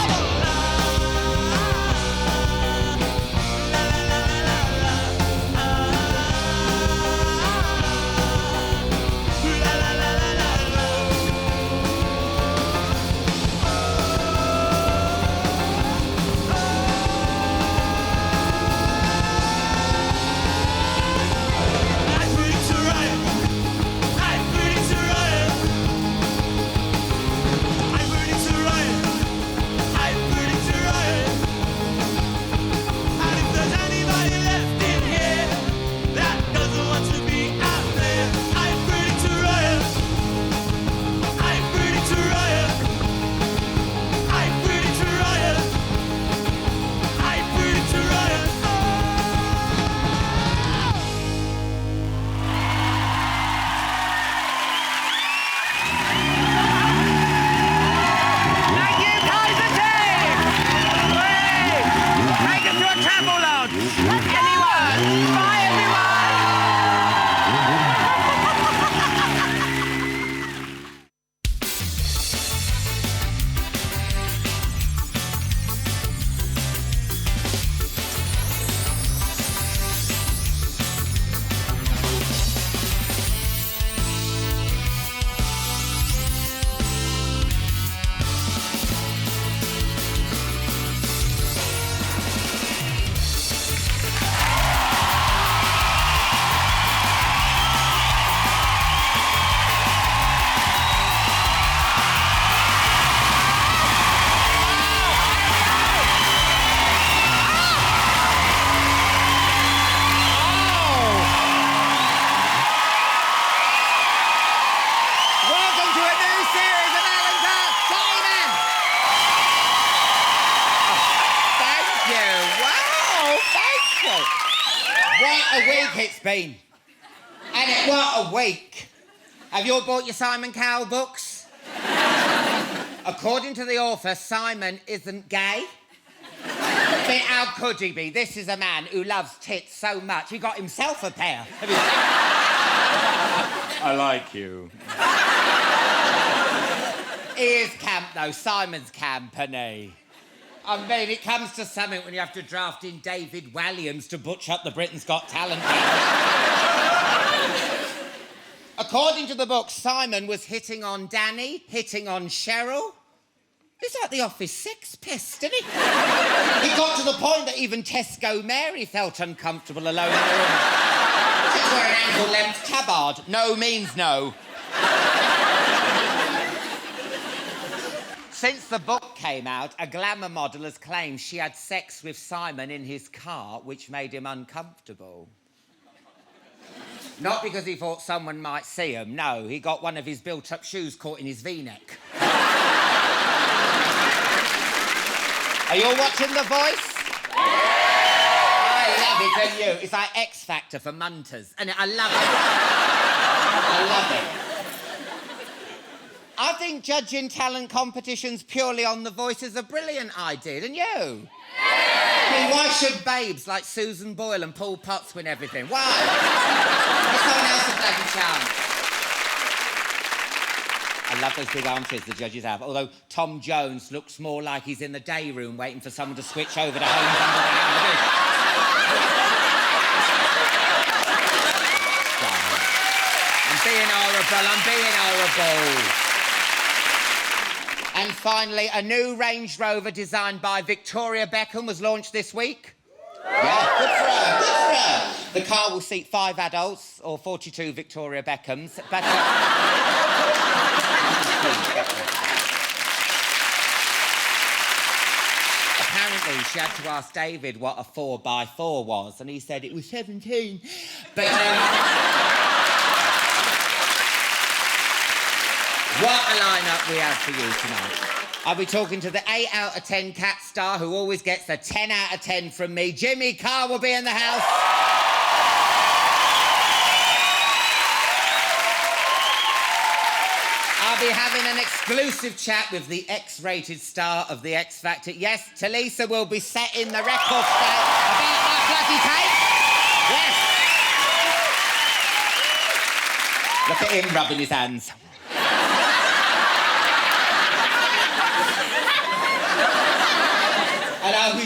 What a week it's been. And what a week. Have you all bought your Simon Cowell books? According to the author, Simon isn't gay. But how could he be? This is a man who loves tits so much, he got himself a pair. Have you seen? I like you. He is camp, though. Simon's camp, isn't he? I mean, it comes to something when you have to draft in David Walliams to butch up the Britain's Got Talent. According to the book, Simon was hitting on Danny, hitting on Cheryl. He's like the Office sex pest, isn't he? He got to the point that even Tesco Mary felt uncomfortable alone in the room. She's wearing an ankle-length tabard. No means no. Since the book came out, a glamour model has claimed she had sex with Simon in his car, which made him uncomfortable. Not because he thought someone might see him, no, he got one of his built-up shoes caught in his V-neck. Are you all watching The Voice? I love it, don't you? It's like X Factor for munters, and I love it. I love it. I think judging talent competitions purely on The Voice is a brilliant idea, don't you? I mean, why should babes like Susan Boyle and Paul Potts win everything? Why? Give someone else a bloody chance. I love those big armchairs the judges have, although Tom Jones looks more like he's in the day room waiting for someone to switch over to Homes Under the Hammer. I'm being horrible. And finally, a new Range Rover designed by Victoria Beckham was launched this week. Yeah, good for her, good for her. The car will seat 5 adults or 42 Victoria Beckhams, but... Apparently, she had to ask David what a 4x4 was, and he said it was 17. But, what a lineup we have for you tonight. I'll be talking to the 8 out of 10 cat star who always gets a 10 out of 10 from me. Jimmy Carr will be in the house. I'll be having an exclusive chat with the X-rated star of the X Factor. Yes, Tulisa will be setting the record straight about that bloody cake. Yes. Look at him rubbing his hands.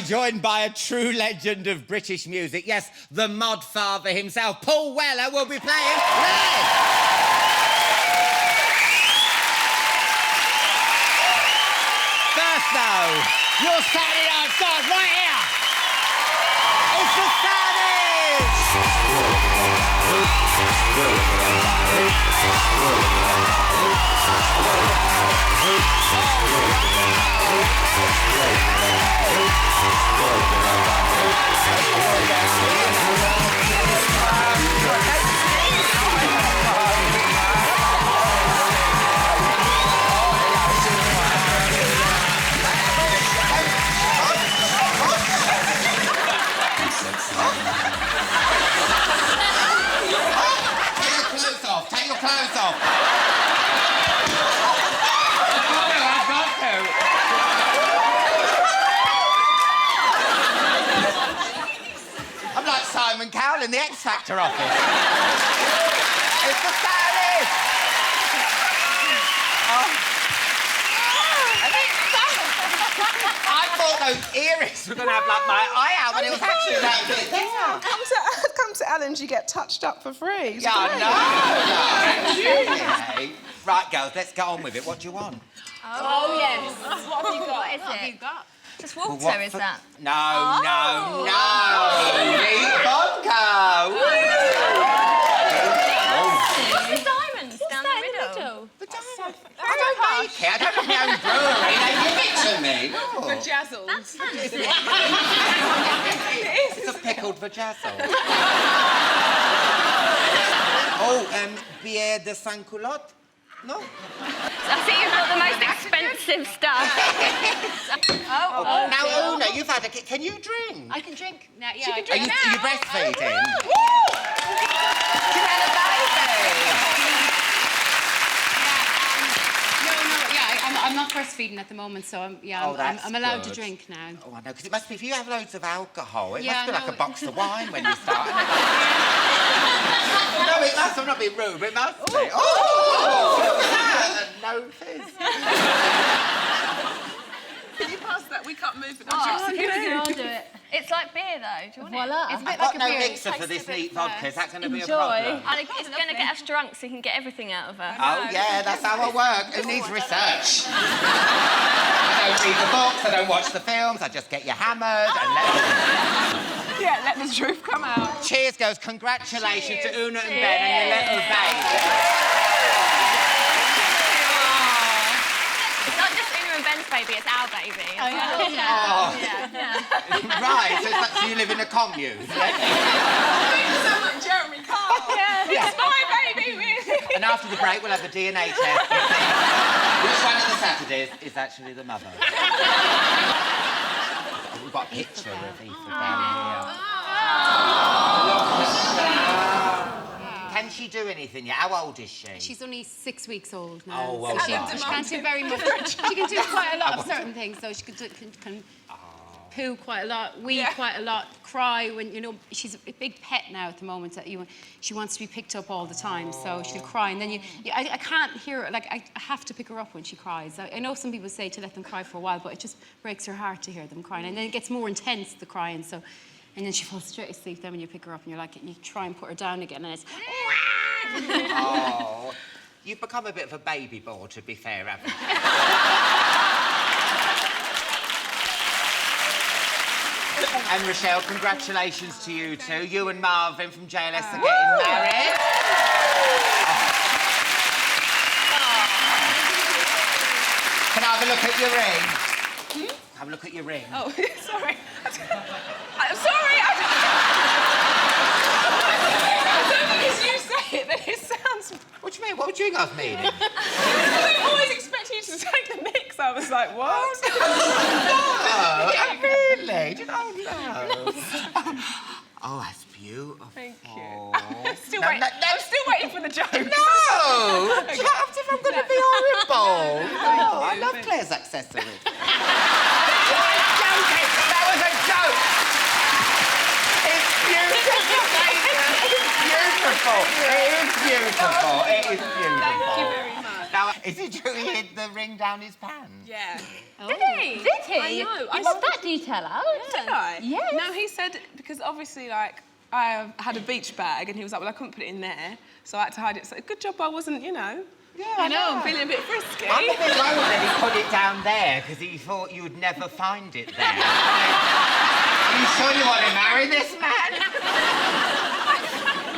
joined by a true legend of British music. Yes, the mod father himself, Paul Weller, will be playing live. First, though, your Saturday night starts right here. It's the Take your clothes off. I've got to. I'm like Simon Cowell in the X Factor office. It's the Saturday. I thought those earrings were going to have like my eye out, but it was actually that big. Come to Alan's, you get touched up for free. It's Yeah, great. no. Okay. Right, girls, let's get on with it. What do you want? Oh, yes. What have you got? What have you got? Just Well, water, what is for- that? No, Neat vodka. Woo. Diamonds down the middle. I don't make it. I don't have my own brewery. They give it to me. Look. Vajazzled. That's fancy. It's a pickled vajazzle. Oh, bière de sans culotte? No? I think you've got the most expensive stuff. Now, Una, you've had a... Can you drink? I can drink now. Yeah, Are you breastfeeding? Do you have a I'm not breastfeeding at the moment, so I'm that's I'm allowed to good. drink now. baby? Oh, I know, because it must be... If you have loads of alcohol, it Yeah, must be like no, a box of wine when you start. No, it must. I'm not being rude, but it must be. Oh! Look at that! No fizz. Can you pass that? We can't move it. I'll do it. It's like beer, though. Do you want Voila. It's a I've bit got like a no beer. mixer It for tastes this a bit neat vodka. Is first. that going to be a Enjoy. problem? it? It's going to get us drunk so you can get everything out of her. Oh, yeah, that's how I work. Who needs research? I don't read the books, I don't watch the films, I just get you hammered and Yeah, let the truth come out. Cheers, girls. Congratulations to Una and Ben and your little baby. It's not just Una and Ben's baby, it's our baby. Oh. Right, so you live in a commune. Jeremy Carr. It's my baby. And after the break, we'll have the DNA test to see which one of the Saturdays is actually the mother. We've got a picture of Aoife down here. Look at that. Can she do anything yet? How old is she? She's only 6 weeks old now. Oh, well so she done. can't do very much. She can do quite a lot of certain things. So she can poo quite a lot, wee quite a lot, cry when, you know, she's a big pet now at the moment that she wants to be picked up all the time, so she'll cry. And then I can't hear her, like, I have to pick her up when she cries. I know some people say to let them cry for a while, but it just breaks her heart to hear them crying. And then it gets more intense, the crying, so... And then she falls straight asleep then when you pick her up and you're like, you try and put her down again and it's... Oh, you've become a bit of a baby bore, to be fair, haven't you? And Rochelle, congratulations to you two. You and Marvin from JLS are getting married. Can I have a look at your ring? Have a look at your ring. Oh, sorry. I'm sorry. I don't think as you say it, that it sounds... What do you mean? What do you think I was meaning? I always expect you to take the mix. I was like, what? Oh, really? Did I know? Oh, that's beautiful. Thank you. Oh. I'm still waiting for the joke. No! Shut up if I'm going to be horrible. No, I love Claire's accessories. I'm joking. That was a joke. It's beautiful, baby. It's beautiful. It is beautiful. It is beautiful. Thank you very much. Now, Is it true he hid the ring down his pants? Yeah. Did he? I know. You got that detail out? Did I? Yes. No, he said, because obviously, like, I had a beach bag and he was like, well, I couldn't put it in there, so I had to hide it. So good job I wasn't, you know. Yeah, I know. Feeling a bit frisky. I'm a bit worried that he put it down there because he thought you'd never find it there. Are you sure you want to marry this man?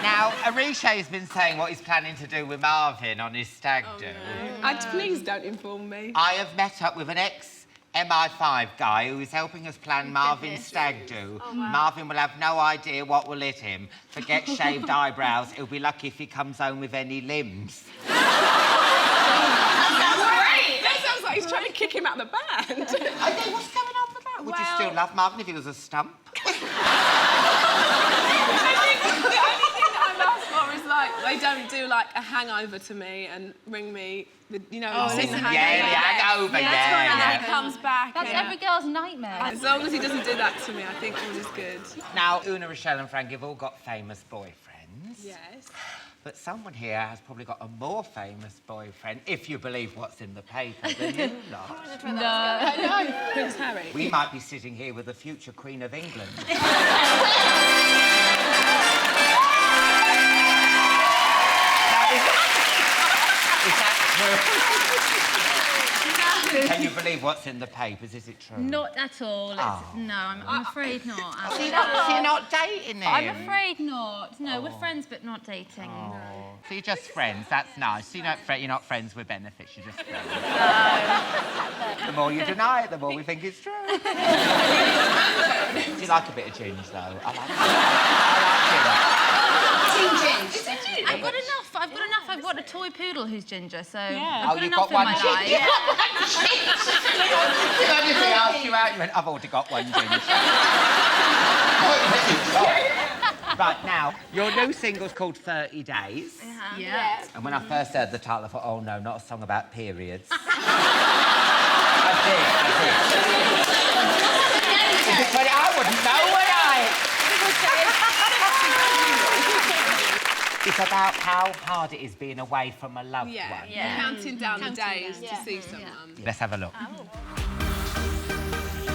Now, Arisha's been saying what he's planning to do with Marvin on his stag do. Please don't inform me. I have met up with an ex-MI5 guy who is helping us plan Marvin's stag do. Marvin will have no idea what will hit him. Forget shaved eyebrows. He'll be lucky if he comes home with any limbs. That sounds like he's trying to kick him out of the band. Okay, what's going on with that? Would you still love Marvin if he was a stump? I think the only thing that I'm asked for is, like, they don't do, like, a hangover to me and ring me, you know, sing the hangover. Yeah, the hangover, And yeah. he comes back. That's and- every girl's nightmare. As long as he doesn't do that to me, I think all is good. Now, Una, Rochelle and Frank have all got famous boyfriends. Yes. But someone here has probably got a more famous boyfriend, if you believe what's in the paper, than you lot. I know. Prince Harry. We might be sitting here with the future Queen of England. Is that true? Can you believe what's in the papers? Is it true? Not at all. No, I'm afraid not. So you're not dating him? I'm afraid not. No, we're friends but not dating. So you're just friends, that's nice. So you're not friends with benefits, you're just friends. The more you deny it, the more we think it's true. Do you like a bit of ginge, though? I like ginge. I've got enough. I've got a toy poodle who's ginger, so Yeah. I've got you've enough got one in my ginger. life. You've got one ginger. Did I just ask you out? You went, I've already got one ginger. Right, now, your new single's called 30 Days. Yeah. And when I first heard the title, I thought, oh no, not a song about periods. I did. Is it 20? I wouldn't know, would I? It's about how hard it is being away from a loved one. Yeah. Counting down the days to see someone. Let's have a look.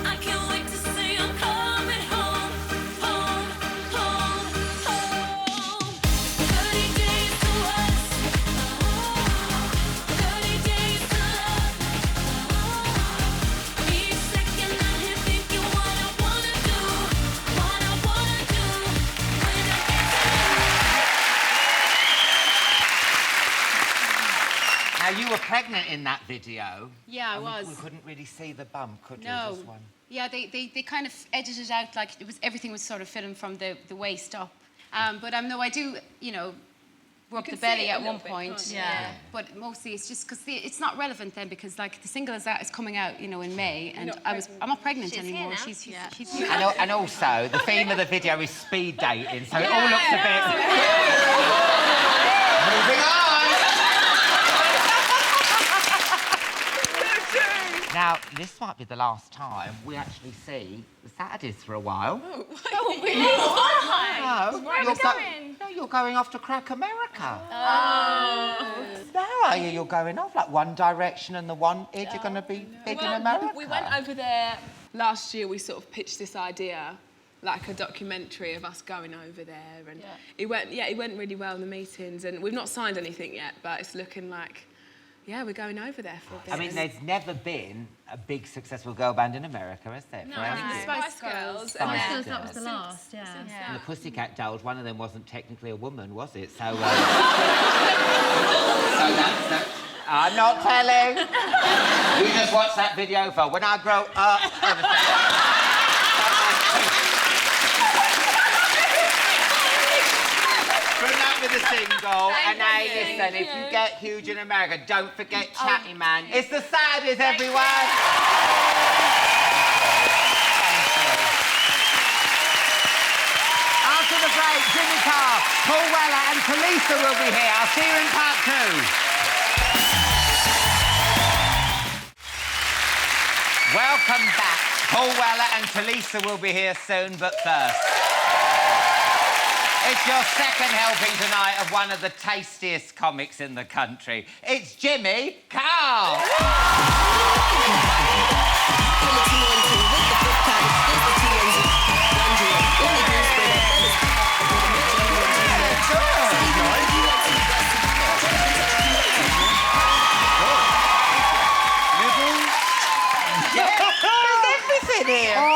I can't wait to say I'm coming home, home, home, home. 30 days to us, 30 days to love. Each second I'm here thinking what I wanna do, what I wanna do when I get Now, you were pregnant in that video. Yeah, I and was. We couldn't really see the bump, could No. we, this one? Yeah, they kind of edited it out like everything was sort of filmed from the waist up. But no, I do, you know, rub the can see belly it a at one little bit, point. can't you? Yeah. But mostly it's just because it's not relevant then because like the single is coming out, you know, in May, and I'm not pregnant anymore. She's And also, the theme of the video is speed dating, so it all looks a bit... Moving on! Now, this might be the last time we actually see the Saturdays for a while. Oh, No, you're going off to crack America. No, are you? You're going off like One Direction and The Wanted. You're going to be big in America. We went over there last year. We sort of pitched this idea, like a documentary of us going over there, and it went really well in the meetings. And we've not signed anything yet, but it's looking like, yeah, we're going over there for a bit. I mean, there's never been a big successful girl band in America, has there? No, I think the Spice Girls. Spice That Girls. was the last, yeah. And the Pussycat Dolls, one of them wasn't technically a woman, was it? So, so that's... I'm not telling. You just watch that video for when I grow up. Good luck with the single. And hey, listen, if you get huge in America, don't forget Chatty Man. It's the Saturdays, everyone. After the break, Jimmy Carr, Paul Weller and Tulisa will be here. I'll see you in part 2. Welcome back. Paul Weller and Tulisa will be here soon, but first... It's your second helping tonight of one of the tastiest comics in the country. It's Jimmy Carr.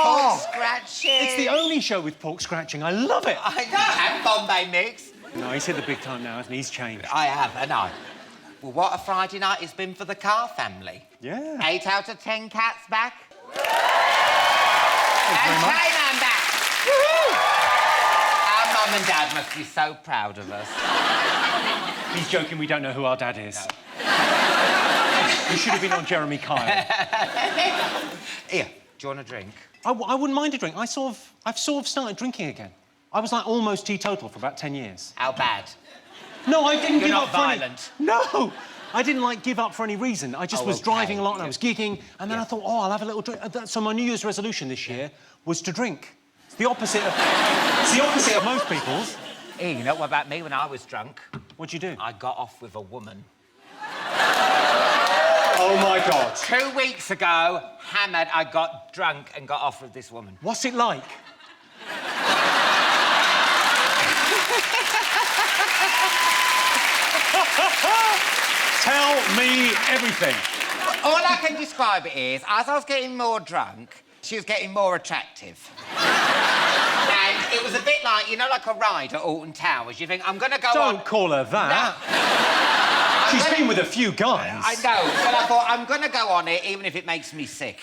Pork scratching. It's the only show with pork scratching. I love it. I know, and Bombay mix. No, he's hit the big time now, hasn't he? He's changed. I have, and I. Well, what a Friday night it's been for the Carr family. Yeah. 8 out of 10 cats back. Thanks And very much. Chatty Man back. Woo-hoo! Our mum and dad must be so proud of us. He's joking, we don't know who our dad is. You should have been on Jeremy Kyle. Here, do you want a drink? I wouldn't mind a drink. I've sort of started drinking again. I was like almost teetotal for about 10 years. How bad? No, I didn't You're give not up for any... violent. No! I didn't, like, give up for any reason. I just was okay. driving a lot and I was gigging, and then I thought, oh, I'll have a little drink. So my New Year's resolution this year was to drink. It's the opposite of most people's. Hey, you know what about me when I was drunk? What'd you do? I got off with a woman. Oh, my God. 2 weeks ago, hammered, I got drunk and got off with this woman. What's it like? Tell me everything. All I can describe it is, as I was getting more drunk, she was getting more attractive. And it was a bit like, you know, like a ride at Alton Towers. You think, I'm going to go on... Don't call her that. She's been with a few guys. I know, but I thought, I'm going to go on it, even if it makes me sick.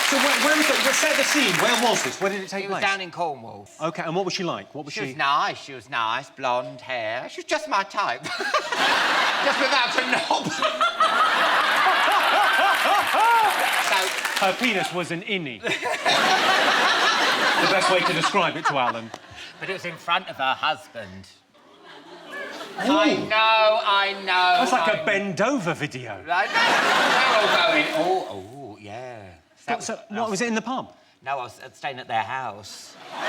So where was it? Set the scene. Where was this? Where did it take It was place? down in Cornwall. OK, and what was she like? What was She was nice, blonde hair. She was just my type. Just without a knob. So... Her penis was an innie. The best way to describe it to Alan. But it was in front of her husband. Ooh. I know. That's like a bend-over video. I know. We're all going, oh, yeah. So, what, was it in the pub? No, I was staying at their house. No,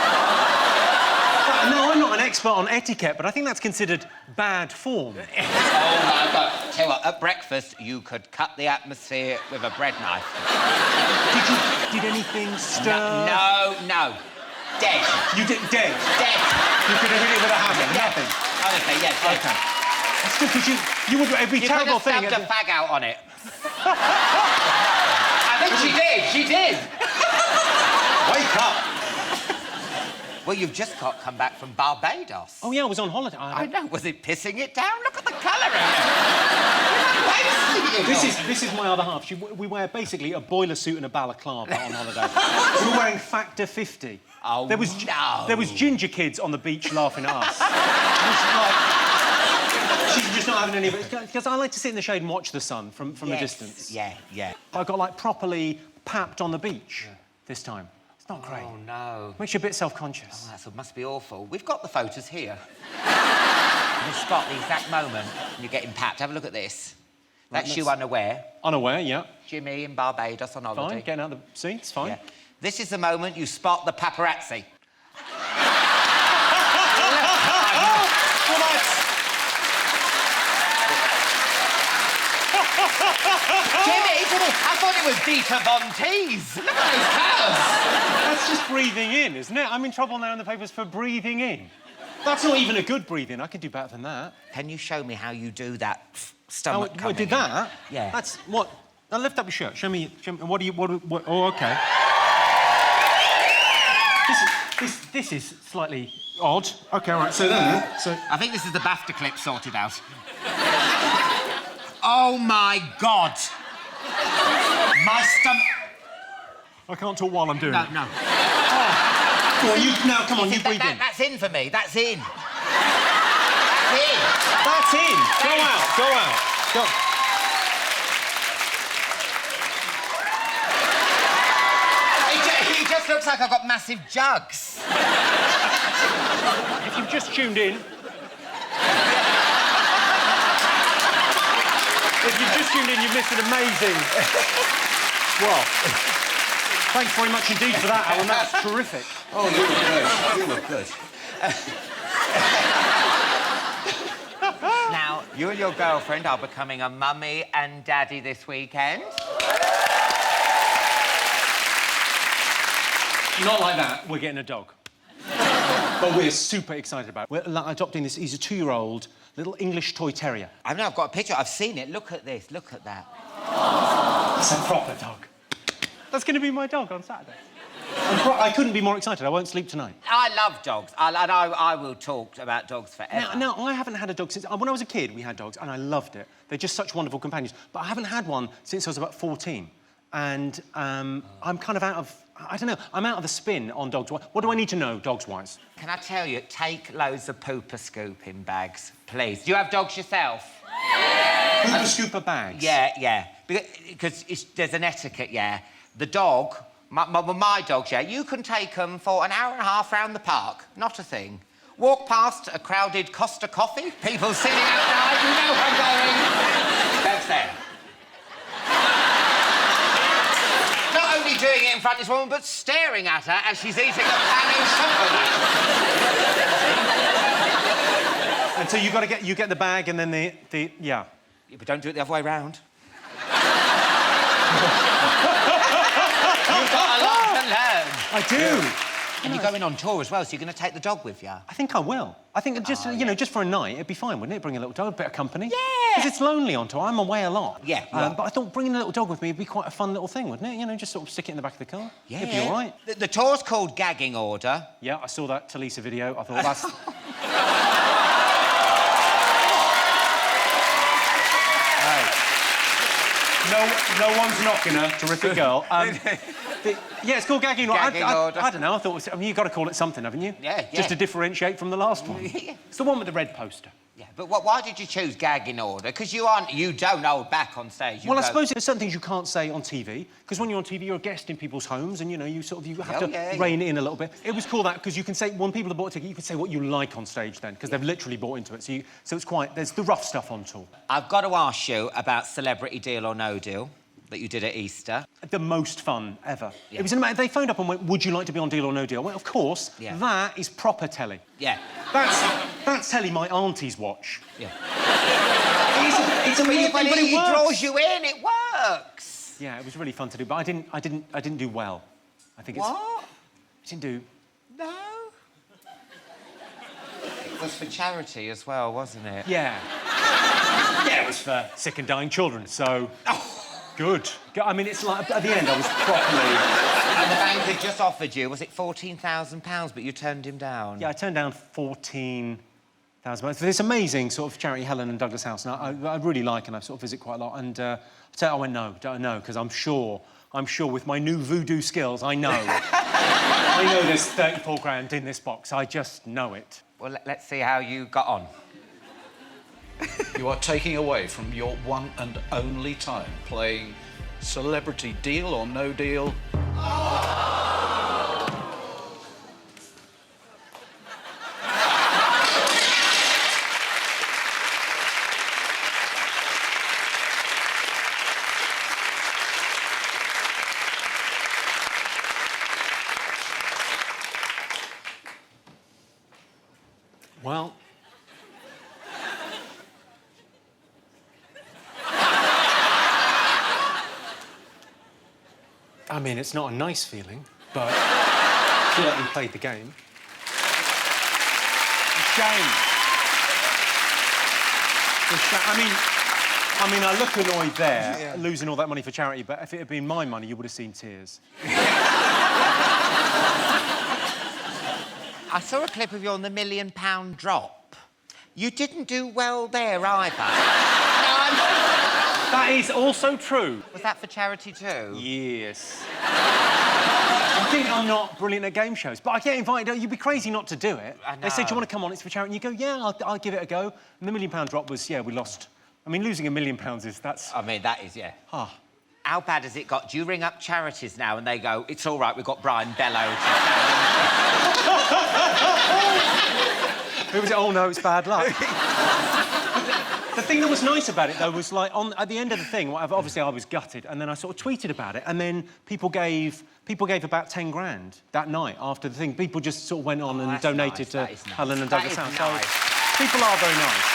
I'm not an expert on etiquette, but I think that's considered bad form. Oh, my God. Tell you what, at breakfast, you could cut the atmosphere with a bread knife. Did anything stir? No. Dead. You did dead? Dead. You could have hit it with a hammer, nothing? Honestly, yes. OK. That's good, because you would... It'd be a terrible thing. You could have stubbed a fag out on it. I think she did. Wake up. Well, you've just come back from Barbados. Oh, yeah, I was on holiday. I know. Was it pissing it down? Look at the colouring. This is my other half. We wear basically a boiler suit and a balaclava on holiday. We were wearing Factor 50. Oh, There was ginger kids on the beach laughing at us. She's just not having any of it. Because I like to sit in the shade and watch the sun from the distance. Yeah. I got, like, properly papped on the beach this time. It's not great. Oh, no. Makes you a bit self-conscious. Oh, that must be awful. We've got the photos here. You spot the exact moment you're getting papped. Have a look at this. That's you unaware. Unaware, yeah. Jimmy in Barbados on holiday. Fine, getting out of the seats, fine. Yeah. This is the moment you spot the paparazzi. Jimmy, I thought it was Dieter Von Teese. Look at those cows. That's just breathing in, isn't it? I'm in trouble now in the papers for breathing in. That's not even a good breathing. I could do better than that. Can you show me how you do that stomach coming did in? that? Yeah. That's what... Now lift up your shirt. Show me what do you... What, oh, OK. This is slightly odd. OK, all right, so there. So... I think this is the BAFTA clip sorted out. Oh, my God. My stomach... I can't talk while I'm doing it. No. Go on, you breathe in. That's in for me. That's in. That's in. Go out. Go. He just looks like I've got massive jugs. If you've just tuned in... If you've just tuned in, you've missed an amazing... Well... Thanks very much indeed for that, Alan. That was terrific. Oh, you look good. Now, you and your girlfriend are becoming a mummy and daddy this weekend. Not like that. We're getting a dog. But we're super excited about it. We're adopting this. He's a 2-year-old little English toy terrier. I know, I've got a picture. I've seen it. Look at this. Look at that. It's a proper dog. That's going to be my dog on Saturday. I couldn't be more excited. I won't sleep tonight. I love dogs. I will talk about dogs forever. Now, I haven't had a dog since... When I was a kid, we had dogs, and I loved it. They're just such wonderful companions. But I haven't had one since I was about 14. And I'm kind of out of... I don't know. I'm out of the spin on dogs. What do I need to know, dogs-wise? Can I tell you, take loads of pooper scooping bags, please. Do you have dogs yourself? Pooper scooper bags? Yeah. Because there's an etiquette, yeah. The dog... My dogs, yeah, you can take them for an hour and a half round the park. Not a thing. Walk past a crowded Costa Coffee, people sitting outside, you know I'm going. That's there. Not only doing it in front of this woman, but staring at her as she's eating a pan of chocolate. And so you get the bag and then the yeah. Yeah, but don't do it the other way round. You've got a lot to learn. I do. And you're going on tour as well, so you're going to take the dog with you? I think I will. I think just, you know, just for a night, it'd be fine, wouldn't it? Bring a little dog, a bit of company. Yeah. Because it's lonely on tour. I'm away a lot. Yeah. But I thought bringing a little dog with me would be quite a fun little thing, wouldn't it? You know, just sort of stick it in the back of the car. Yeah. It'd be all right. The tour's called Gagging Order. Yeah, I saw that Tulisa video. I thought, that's... No one's knocking her. Terrific girl. Yeah, it's called Gagging Order. Gagging Order. I don't know. I thought you've got to call it something, haven't you? Yeah. Just to differentiate from the last one. Yeah. It's the one with the red poster. Yeah, but why did you choose Gagging Order? Because you don't hold back on stage. Well, I suppose there's certain things you can't say on TV, because when you're on TV, you're a guest in people's homes, and, you know, you have to rein it in a little bit. It was cool that, because you can say, when people have bought a ticket, you can say what you like on stage then, because they've literally bought into it. So it's quite... There's the rough stuff on tour. I've got to ask you about Celebrity Deal or No Deal that you did at Easter. The most fun ever. Yeah. It was amazing. They phoned up and went, would you like to be on Deal or No Deal? I went, of course. Yeah. That is proper telly. Yeah. That's telly my aunties watch. Yeah. It's a weird thing, but it works. It draws you in, it works. Yeah, it was really fun to do, but I didn't do well. I think What? I didn't do... No. It was for charity as well, wasn't it? Yeah. Yeah, it was for sick and dying children, so... Good. I mean, it's like, at the end, I was properly... And the bank had just offered you, was it £14,000, but you turned him down? Yeah, I turned down £14,000 for this amazing sort of charity, Helen and Douglas House, and I really like, and I sort of visit quite a lot, and I went, no, because I'm sure with my new voodoo skills, I know. I know there's 34 grand in this box. I just know it. Well, let's see how you got on. You are taking away from your one and only time playing Celebrity Deal or No Deal. Well... I mean, it's not a nice feeling, but I feel like we played the game. Shame. I mean, I look annoyed there, losing all that money for charity, but if it had been my money, you would have seen tears. I saw a clip of you on the £1 million drop. You didn't do well there either. That is also true. Was that for charity too? Yes. I think I'm not brilliant at game shows, but I get invited. You'd be crazy not to do it. I know. They said, do you want to come on? It's for charity. And you go, yeah, I'll give it a go. And the £1 million drop was, yeah, we lost. I mean, losing £1 million that's... I mean, that is, yeah. Ah. How bad has it got? Do you ring up charities now and they go, it's all right, we've got Brian Bellow. Who was it? Oh, no, it's bad luck. The thing that was nice about it, though, was like at the end of the thing, obviously I was gutted, and then I sort of tweeted about it, and then people gave about 10 grand that night after the thing. People just sort of went on and donated to Alan and Douglas House. Nice. So people are very nice.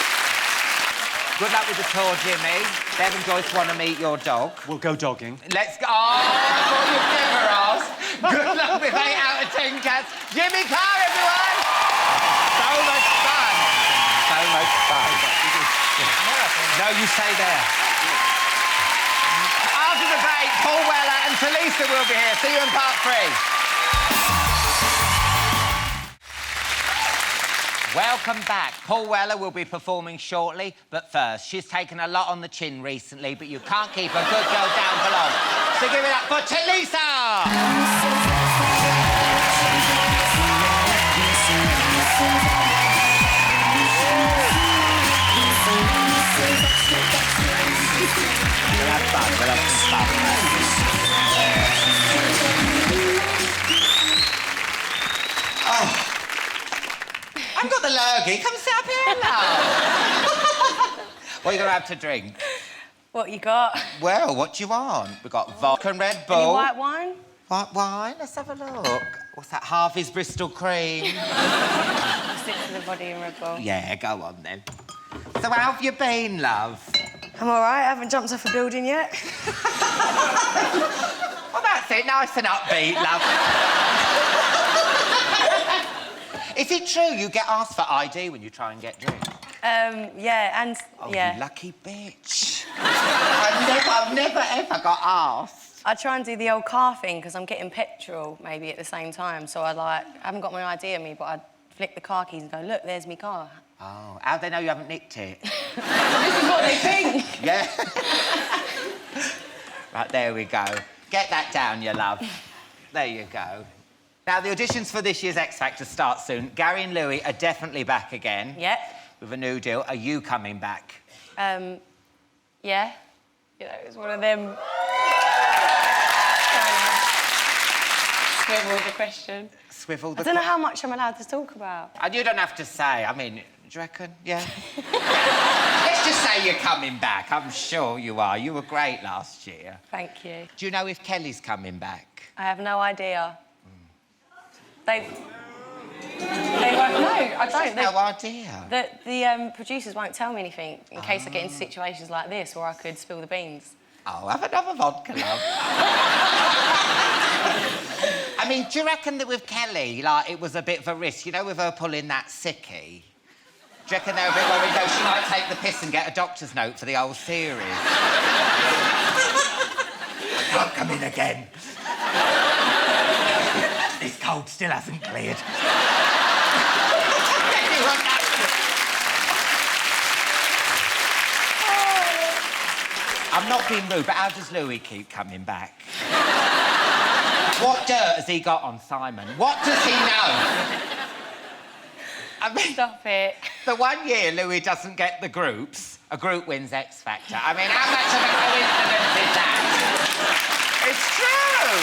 Good luck with the tour, Jimmy. Bev and Joyce want to meet your dog. We'll go dogging. Let's go. Oh, I thought you'd never asked. Good luck with 8 out of 10 cats. Jimmy Carr, everyone! So much fun. So much fun. No, you stay there. After the break, Paul Weller and Tulisa will be here. See you in part 3. Welcome back. Paul Weller will be performing shortly, but first, she's taken a lot on the chin recently, but you can't keep a good girl down for long. So give it up for Tulisa! We'll have fun. We'll have some fun. Oh. I've got the lurgy. Come sit up here, love. What are you going to have to drink? What you got? Well, what do you want? We've got vodka and Red Bull. Any white wine? White wine? Let's have a look. What's that? Harvey's Bristol Cream. Stick to the body and Red Bull. Yeah, go on then. So how have you been, love? I'm all right. I haven't jumped off a building yet. Well, that's it. Nice and upbeat, love. Is it true you get asked for ID when you try and get drinks? Yeah, and... Oh, yeah. you lucky bitch. I've never, ever got asked. I try and do the old car thing because I'm getting petrol maybe at the same time. So I haven't got my ID on me, but I'd flick the car keys and go, look, there's me car. Oh, how'd they know you haven't nicked it? This is what they think. Yeah. Right, there we go. Get that down, you love. There you go. Now, the auditions for this year's X Factor start soon. Gary and Louis are definitely back again. Yep. With a new deal. Are you coming back? Yeah. You know, it was one of them... Swivel the question. Swivel the... I don't know how much I'm allowed to talk about. And you don't have to say. I mean, do you reckon? Yeah. Let's just say you're coming back. I'm sure you are. You were great last year. Thank you. Do you know if Kelly's coming back? I have no idea. They won't know. I don't. No idea. The producers won't tell me anything in case I get into situations like this where I could spill the beans. Oh, have another vodka, love. I mean, do you reckon that with Kelly, like, it was a bit of a risk, you know, with her pulling that sickie? Do you reckon they were a bit worried, though, she might take the piss and get a doctor's note for the whole series? I can't come in again. This cold still hasn't cleared. I'm not being rude, but how does Louis keep coming back? What dirt has he got on Simon? What does he know? I mean, stop it. The 1 year Louis doesn't get the groups, a group wins X Factor. I mean, how much of a coincidence is that? It's true.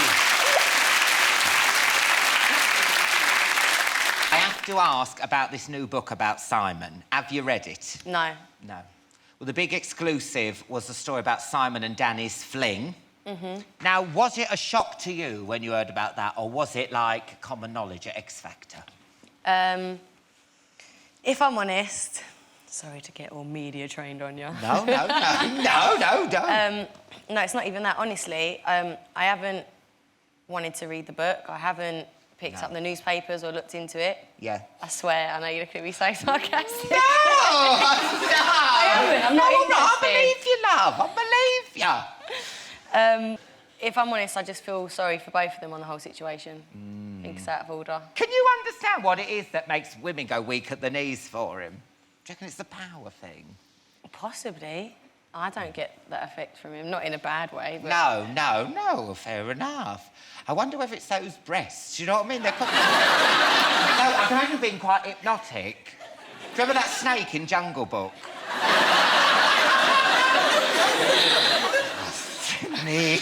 I have to ask about this new book about Simon. Have you read it? No. No. Well, the big exclusive was the story about Simon and Danny's fling. Mm-hmm. Now, was it a shock to you when you heard about that, or was it like common knowledge at X Factor? If I'm honest, sorry to get all media trained on you. No, don't. No, it's not even that. Honestly, I haven't wanted to read the book. I haven't picked up the newspapers or looked into it. Yeah. I swear, I know you're looking at me so sarcastic. No! I haven't. I'm not I believe you, love. I believe you. If I'm honest, I just feel sorry for both of them on the whole situation. I think it's out of order. Can you understand what it is that makes women go weak at the knees for him? Do you reckon it's the power thing? Possibly. I don't get that effect from him, not in a bad way. But... No, fair enough. I wonder whether it's those breasts, do you know what I mean? They're no, I can imagine being quite hypnotic. Do you remember that snake in Jungle Book? Sydney.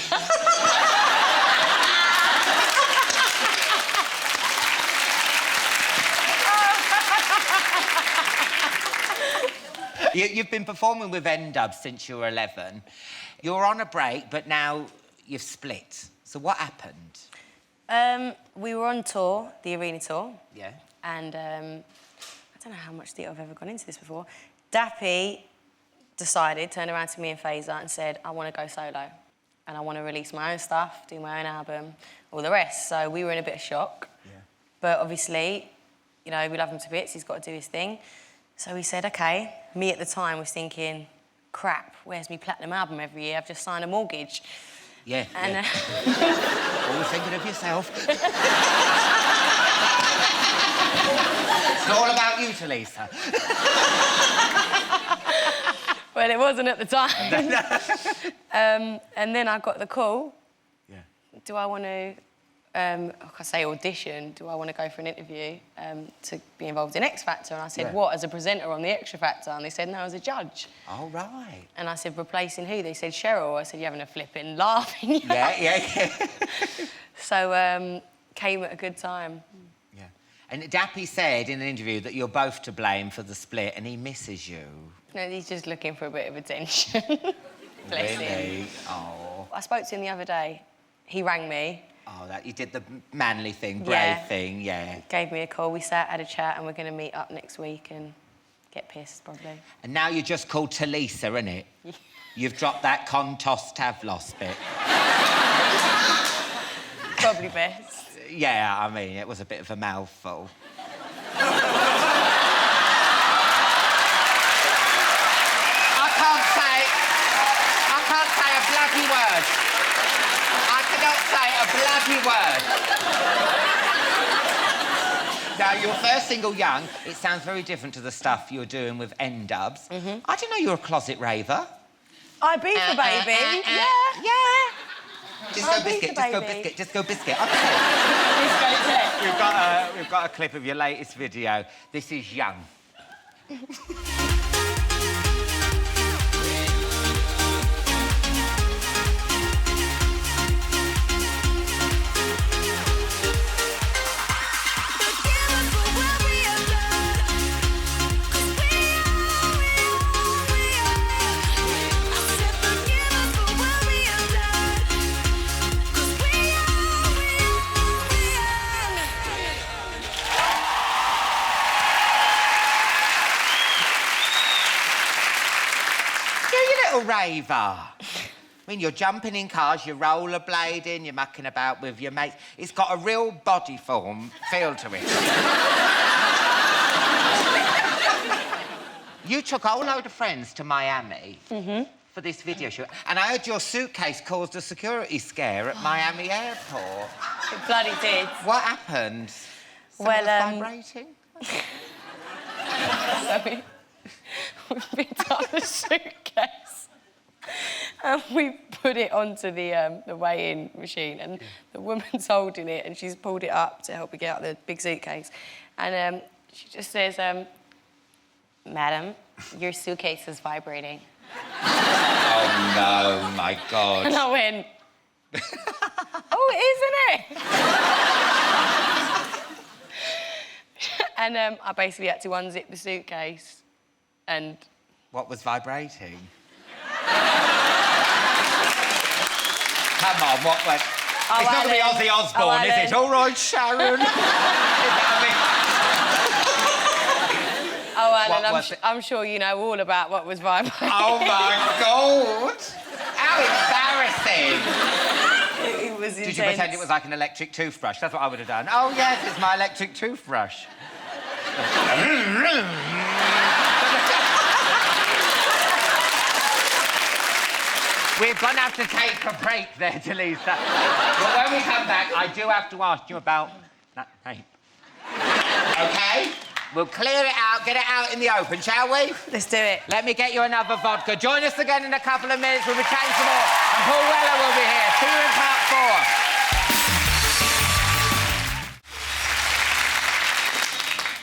You've been performing with N-Dubs since you were 11. You were on a break, but now you've split. So what happened? We were on tour, the arena tour. Yeah. And I don't know how much detail I've ever gone into this before. Dappy turned around to me and Fazer and said, I want to go solo. And I want to release my own stuff, do my own album, all the rest. So we were in a bit of shock. Yeah. But obviously, you know, we love him to bits, he's got to do his thing. So we said, OK. Me at the time was thinking, crap, where's my platinum album every year? I've just signed a mortgage. Yeah, And, Always thinking of yourself. It's not all about you, Tulisa. Well, it wasn't at the time. And then I got the call. Yeah. Do I want to, I say audition, do I want to go for an interview to be involved in X Factor? And I said, Yeah. what, as a presenter on the Extra Factor? And they said, no, as a judge. All right. And I said, replacing who? They said, Cheryl. I said, you're having a flipping laughing. Yeah. So came at a good time. Yeah. And Dappy said in an interview that you're both to blame for the split and he misses you. No, he's just looking for a bit of attention. Bless him. Really? Oh. I spoke to him the other day. He rang me. Oh, that you did the manly thing, brave Yeah. thing, yeah. Gave me a call. We sat, had a chat, and we're going to meet up next week and get pissed, probably. And now you're just called Tulisa, innit? You've dropped that Contostavlos bit. Probably best. Yeah, I mean, it was a bit of a mouthful. I can't say a bloody word. I cannot say a bloody word. Now, your first single, Young, it sounds very different to the stuff you're doing with N-Dubs. I didn't know you were a closet raver. I beat the baby. Yeah. Just go biscuit, just go biscuit, just go biscuit. Okay. We've got a clip of your latest video. This is Young. Raver. I mean, you're jumping in cars, you're rollerblading, you're mucking about with your mates. It's got a real body form feel to it. You took a whole load of friends to Miami for this video shoot, and I heard your suitcase caused a security scare at Miami airport. It bloody did. What happened? Well, vibrating? So we picked up the suitcase and we put it onto the weigh-in machine, and the woman's holding it and she's pulled it up to help me get out the big suitcase, and she just says, Madam, your suitcase is vibrating. Oh, no, my God. And I went, oh, isn't it? And I basically had to unzip the suitcase and... What was vibrating? Come on, what went... Oh, it's not going to be Alan. Ozzy Osbourne, is it? All right, Sharon. Oh, Alan, What was it? I'm sure you know all about what was vibrating. Oh, my God. How embarrassing. It was intense. Did you pretend it was like an electric toothbrush? That's what I would have done. Oh, yes, it's my electric toothbrush. We're going to have to take a break there, Tulisa. But when we come back, I do have to ask you about that tape. OK? We'll clear it out, get it out in the open, shall we? Let's do it. Let me get you another vodka. Join us again in a couple of minutes. We'll be chatting some more. And Paul Weller will be here. See you in part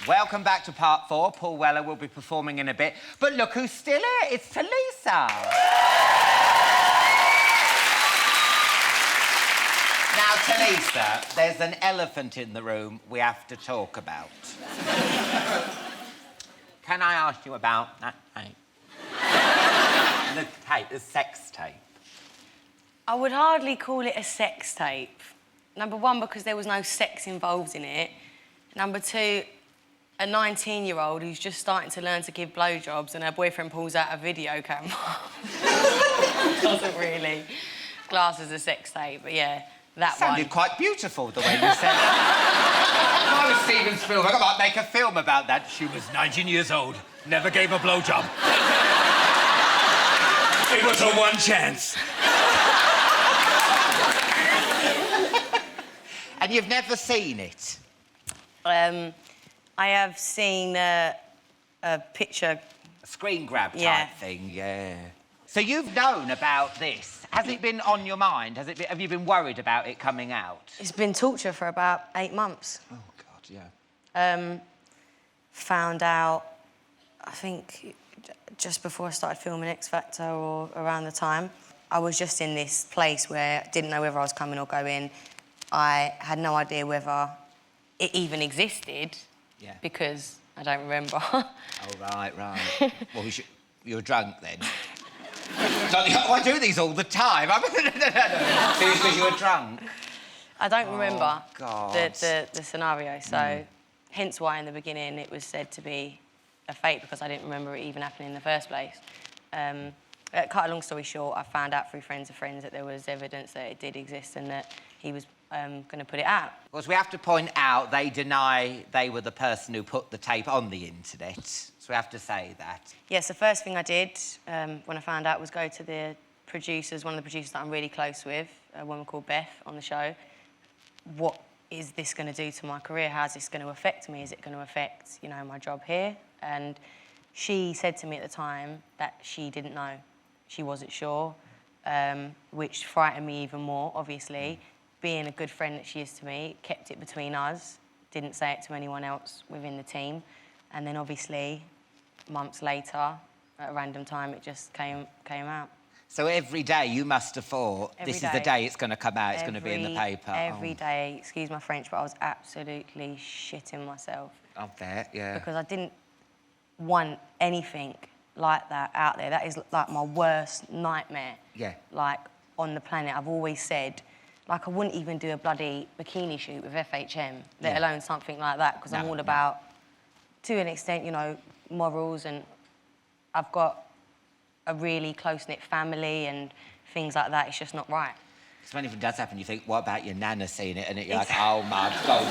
4. Welcome back to part 4. Paul Weller will be performing in a bit. But look who's still here. It's Tulisa. Now, Tulisa, there's an elephant in the room we have to talk about. Can I ask you about that tape? the tape, the sex tape? I would hardly call it a sex tape. Number one, because there was no sex involved in it. Number two, a 19-year-old who's just starting to learn to give blowjobs and her boyfriend pulls out a video camera. Doesn't really class as a sex tape, but yeah, that Sounded one. quite beautiful, the way you said it. If I was Steven Spielberg, I might make a film about that. She was 19 years old, never gave a blowjob. It was her one chance. And you've never seen it? I have seen a picture. A screen grab type Yeah. thing, yeah. So you've known about this. Has it been on your mind? Have you been worried about it coming out? It's been torture for about 8 months. Oh, God, yeah. Found out, I think, just before I started filming X Factor or around the time. I was just in this place where I didn't know whether I was coming or going. I had no idea whether it even existed. Yeah. Because I don't remember. Oh, right. Well, you were drunk then. I do these all the time. No. Because you were drunk. I don't remember God. the scenario, so hence why in the beginning it was said to be a fake, because I didn't remember it even happening in the first place. Cut a long story short, I found out through friends of friends that there was evidence that it did exist and that he was going to put it out. Of course, we have to point out they deny they were the person who put the tape on the internet. So we have to say that. Yes, the first thing I did when I found out was go to the producers, one of the producers that I'm really close with, a woman called Beth on the show. What is this going to do to my career? How's this going to affect me? Is it going to affect, you know, my job here? And she said to me at the time that she didn't know. She wasn't sure, which frightened me even more, obviously. Being a good friend that she is to me, kept it between us, didn't say it to anyone else within the team. And then obviously, months later, at a random time, it just came out. So every day you must have thought, this is the day it's going to come out, it's going to be in the paper. Every day, excuse my French, but I was absolutely shitting myself. I bet, yeah. Because I didn't want anything like that out there. That is like my worst nightmare. Yeah. Like, on the planet. I've always said, like, I wouldn't even do a bloody bikini shoot with FHM, let alone something like that, because I'm all about, to an extent, you know, morals, and I've got a really close-knit family and things like that. It's just not right. Because when anything does happen, you think, what about your nana seeing it? And you're like, oh, my God.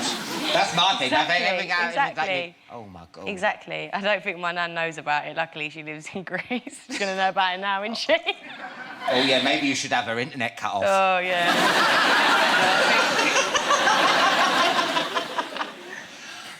That's my thing. Exactly. Oh, my God. Exactly. I don't think my nan knows about it. Luckily, she lives in Greece. She's going to know about it now, isn't she? Oh, yeah, maybe you should have her internet cut off. Oh, yeah.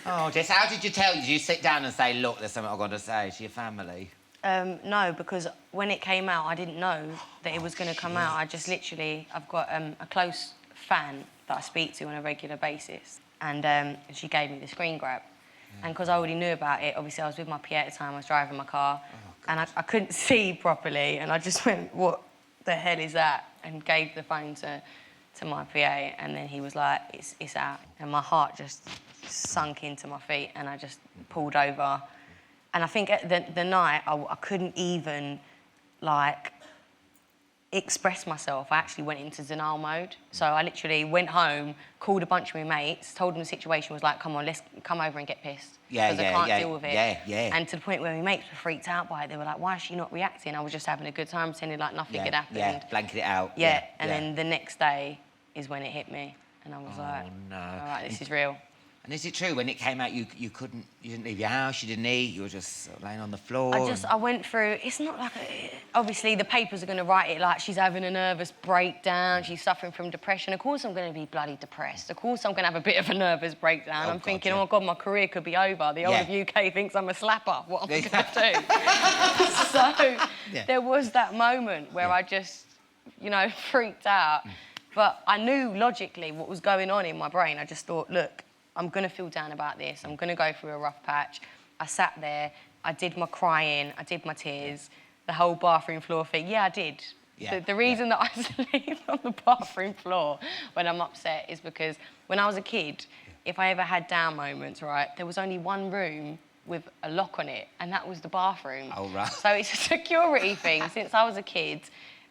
Oh, Jess, how did you tell? Did you sit down and say, look, there's something I've got to say to your family? No, because when it came out, I didn't know that it was going to come out. I just literally, I've got a close fan that I speak to on a regular basis, and she gave me the screen grab. And because I already knew about it, obviously I was with my PA at the time, I was driving my car, and I couldn't see properly, and I just went, what the hell is that? And gave the phone to my PA, and then he was like, it's out. And my heart just sunk into my feet, and I just pulled over. And I think at the night, I couldn't even, like, express myself. I actually went into denial mode. So I literally went home, called a bunch of my mates, told them the situation was like, come on, let's come over and get pissed. Because I can't deal with it. Yeah. And to the point where my mates were freaked out by it. They were like, why is she not reacting? I was just having a good time, pretending like nothing had happened. Yeah, blanket it out. Yeah, and then the next day is when it hit me. And I was like, no. all right, this is real. And is it true, when it came out, you didn't leave your house, you didn't eat, you were just sort of laying on the floor? I went through, it's not like, obviously the papers are going to write it like she's having a nervous breakdown, she's suffering from depression. Of course I'm going to be bloody depressed. Of course I'm going to have a bit of a nervous breakdown. I'm thinking, oh, God, my career could be over. The whole of UK thinks I'm a slapper. What am I going to do? So there was that moment where I just, you know, freaked out. But I knew logically what was going on in my brain. I just thought, look, I'm going to feel down about this. I'm going to go through a rough patch. I sat there. I did my crying. I did my tears. The whole bathroom floor thing. Yeah, I did. The reason that I sleep on the bathroom floor when I'm upset is because when I was a kid, if I ever had down moments, right, there was only one room with a lock on it, and that was the bathroom. Oh, right. So it's a security thing. Since I was a kid,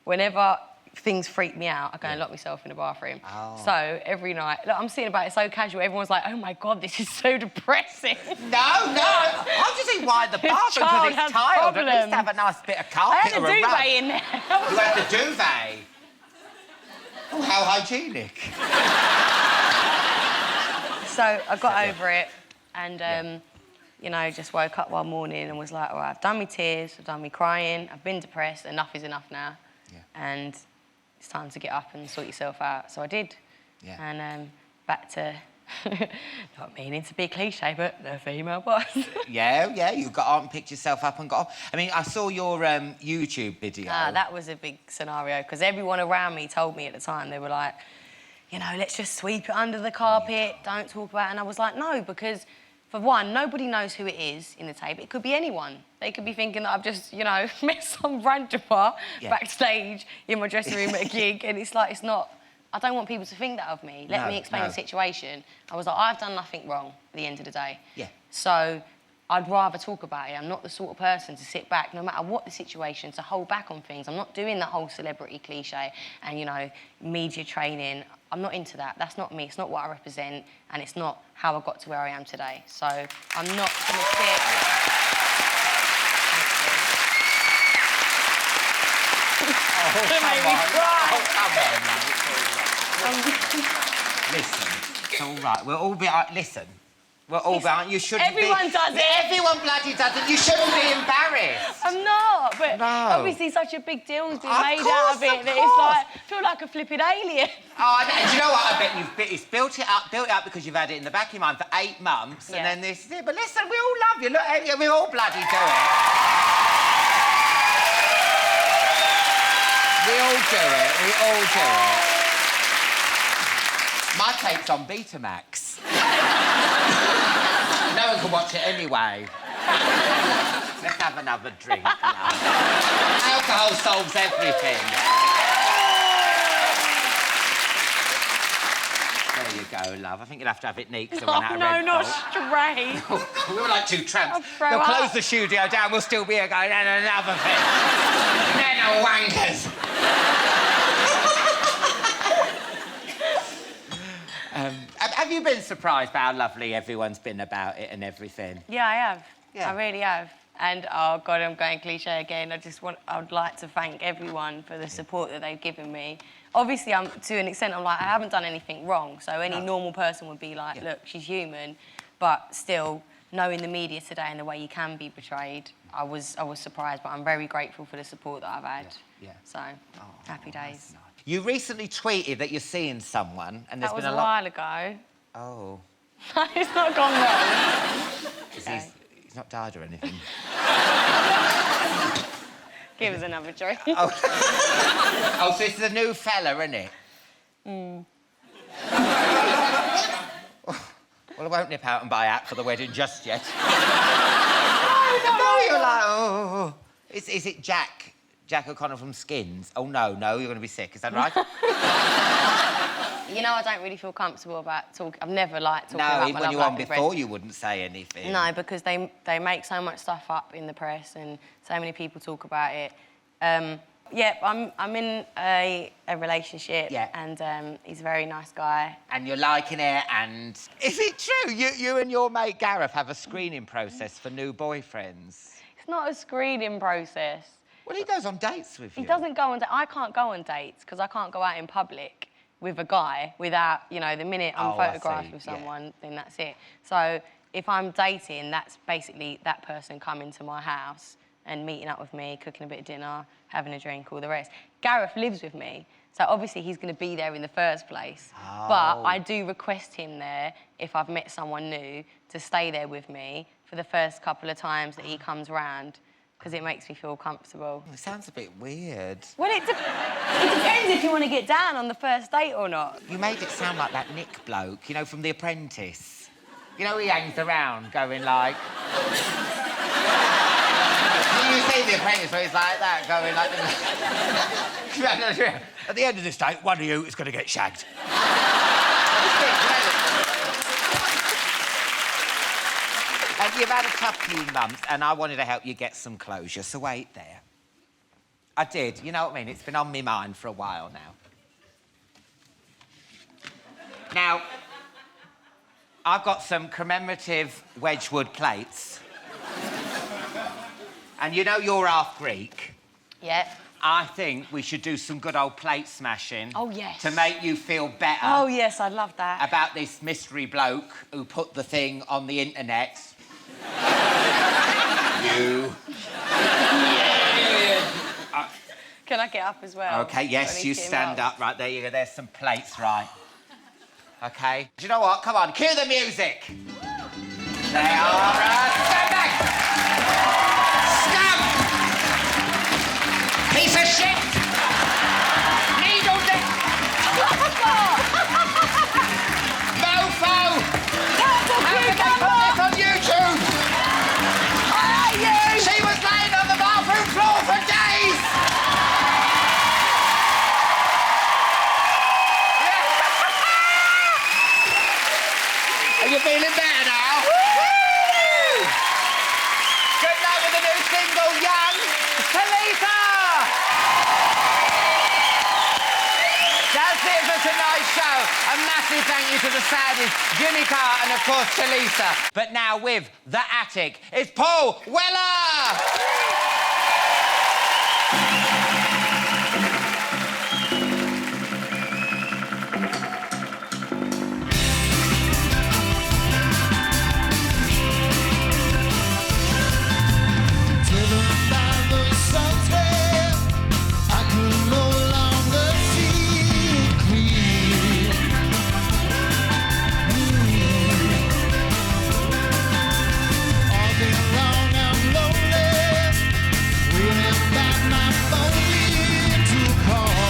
whenever things freak me out, I go and lock myself in the bathroom. Oh. So every night, look, I'm sitting about it so casual, everyone's like, oh my God, this is so depressing. No, I'm just saying why the bathroom, because it's tiled. At least have a nice bit of I carpet had a or a rug. duvet in there. You had the duvet? Oh, how hygienic. So I got over it and, you know, just woke up one morning and was like, all right, I've done my tears, I've done my crying, I've been depressed, enough is enough now. Yeah. And it's time to get up and sort yourself out. So I did. Yeah. And back to, not meaning to be cliche, but the female boss. Yeah, you got up and picked yourself up and got off. I mean, I saw your YouTube video. That was a big scenario because everyone around me told me at the time, they were like, you know, let's just sweep it under the carpet, don't talk about it. And I was like, no, because for one, nobody knows who it is in the tape. It could be anyone. They could be thinking that I've just, you know, met some randomer backstage in my dressing room at a gig, and it's like, it's not... I don't want people to think that of me. Let me explain the situation. I was like, I've done nothing wrong at the end of the day. Yeah. So I'd rather talk about it. I'm not the sort of person to sit back, no matter what the situation, to hold back on things. I'm not doing the whole celebrity cliche and, you know, media training. I'm not into that. That's not me. It's not what I represent, and it's not how I got to where I am today. So I'm not going to sit... Oh, come on. Oh, come on, man. Listen, it's all right. We'll all be... listen. We're all right. You shouldn't Everyone does it. Everyone bloody does it. You shouldn't be embarrassed. I'm not, but obviously such a big deal has been made out of it that it's like, I feel like a flipping alien. Oh, do you know what? I bet you've built it up because you've had it in the back of your mind for 8 months, and then this is it. But listen, we all love you. Look, we all bloody do it. We all do it. We all do it. My tape's on Betamax. No one can watch it anyway. Let's have another drink, love. Alcohol solves everything. There you go, love. I think you'll have to have it neat because I went out of Red not Bull. straight. We were like two tramps. throw They'll up. close the studio down, we'll still be here going, and another thing. Men are wankers. Have you been surprised by how lovely everyone's been about it and everything? Yeah, I have. Yeah. I really have. And, oh, God, I'm going cliche again. I would like to thank everyone for the support that they've given me. Obviously, to an extent, I'm like, I haven't done anything wrong. So any normal person would be like, look, she's human. But still, knowing the media today and the way you can be portrayed, I was surprised, but I'm very grateful for the support that I've had. Yeah. So, happy days. Nice. You recently tweeted that you're seeing someone, and there's That was been a lot... while ago. Oh. It's not gone well. He's not died or anything. Give us another drink. Oh, so this is a new fella, isn't it? Well, I won't nip out and buy a hat for the wedding just yet. No, you're like, oh. Is it Jack O'Connor from Skins? Oh, no, you're going to be sick. Is that right? You know, I don't really feel comfortable about talking. I've never liked talking about my when love you were on life with before, friends. you wouldn't say anything. No, because they make so much stuff up in the press and so many people talk about it. Yeah, I'm in a relationship and he's a very nice guy. And you're liking it, and... Is it true you and your mate Gareth have a screening process for new boyfriends? It's not a screening process. Well, he goes on dates with you. He doesn't go on dates. I can't go on dates because I can't go out in public with a guy without, you know, the minute I'm photographed with someone, then that's it. So if I'm dating, that's basically that person coming to my house and meeting up with me, cooking a bit of dinner, having a drink, all the rest. Gareth lives with me, so obviously he's going to be there in the first place. But I do request him there, if I've met someone new, to stay there with me for the first couple of times that he comes round, because it makes me feel comfortable. It sounds a bit weird. Well, it depends if you want to get down on the first date or not. You made it sound like that Nick bloke, you know, from The Apprentice. You know, he hangs around going like... You see The Apprentice where he's like that, going like... At the end of this date, one of you is going to get shagged. you've had a tough few months, and I wanted to help you get some closure, so wait there. I did, you know what I mean? It's been on my mind for a while now. Now, I've got some commemorative Wedgwood plates. And you know you're half Greek. Yeah. I think we should do some good old plate smashing. Oh, yes. To make you feel better. Oh, yes, I'd love that. About this mystery bloke who put the thing on the internet. You. Can I get up as well? OK, yes, you stand up. Right, there you go. There's some plates, right. OK. Do you know what? Come on, cue the music. They are... stand back! Scum! Piece of shit! Needle dick! Mofo! How did they put this on YouTube? I hate you! She was laying on the bathroom floor for days! Are you feeling better now? Good luck with the new single, Young Tulisa! That's it for tonight's show. A massive thank you to the Saudis, Jimmy Carr and, of course, Tulisa. But now with The Attic, it's Paul Weller! Call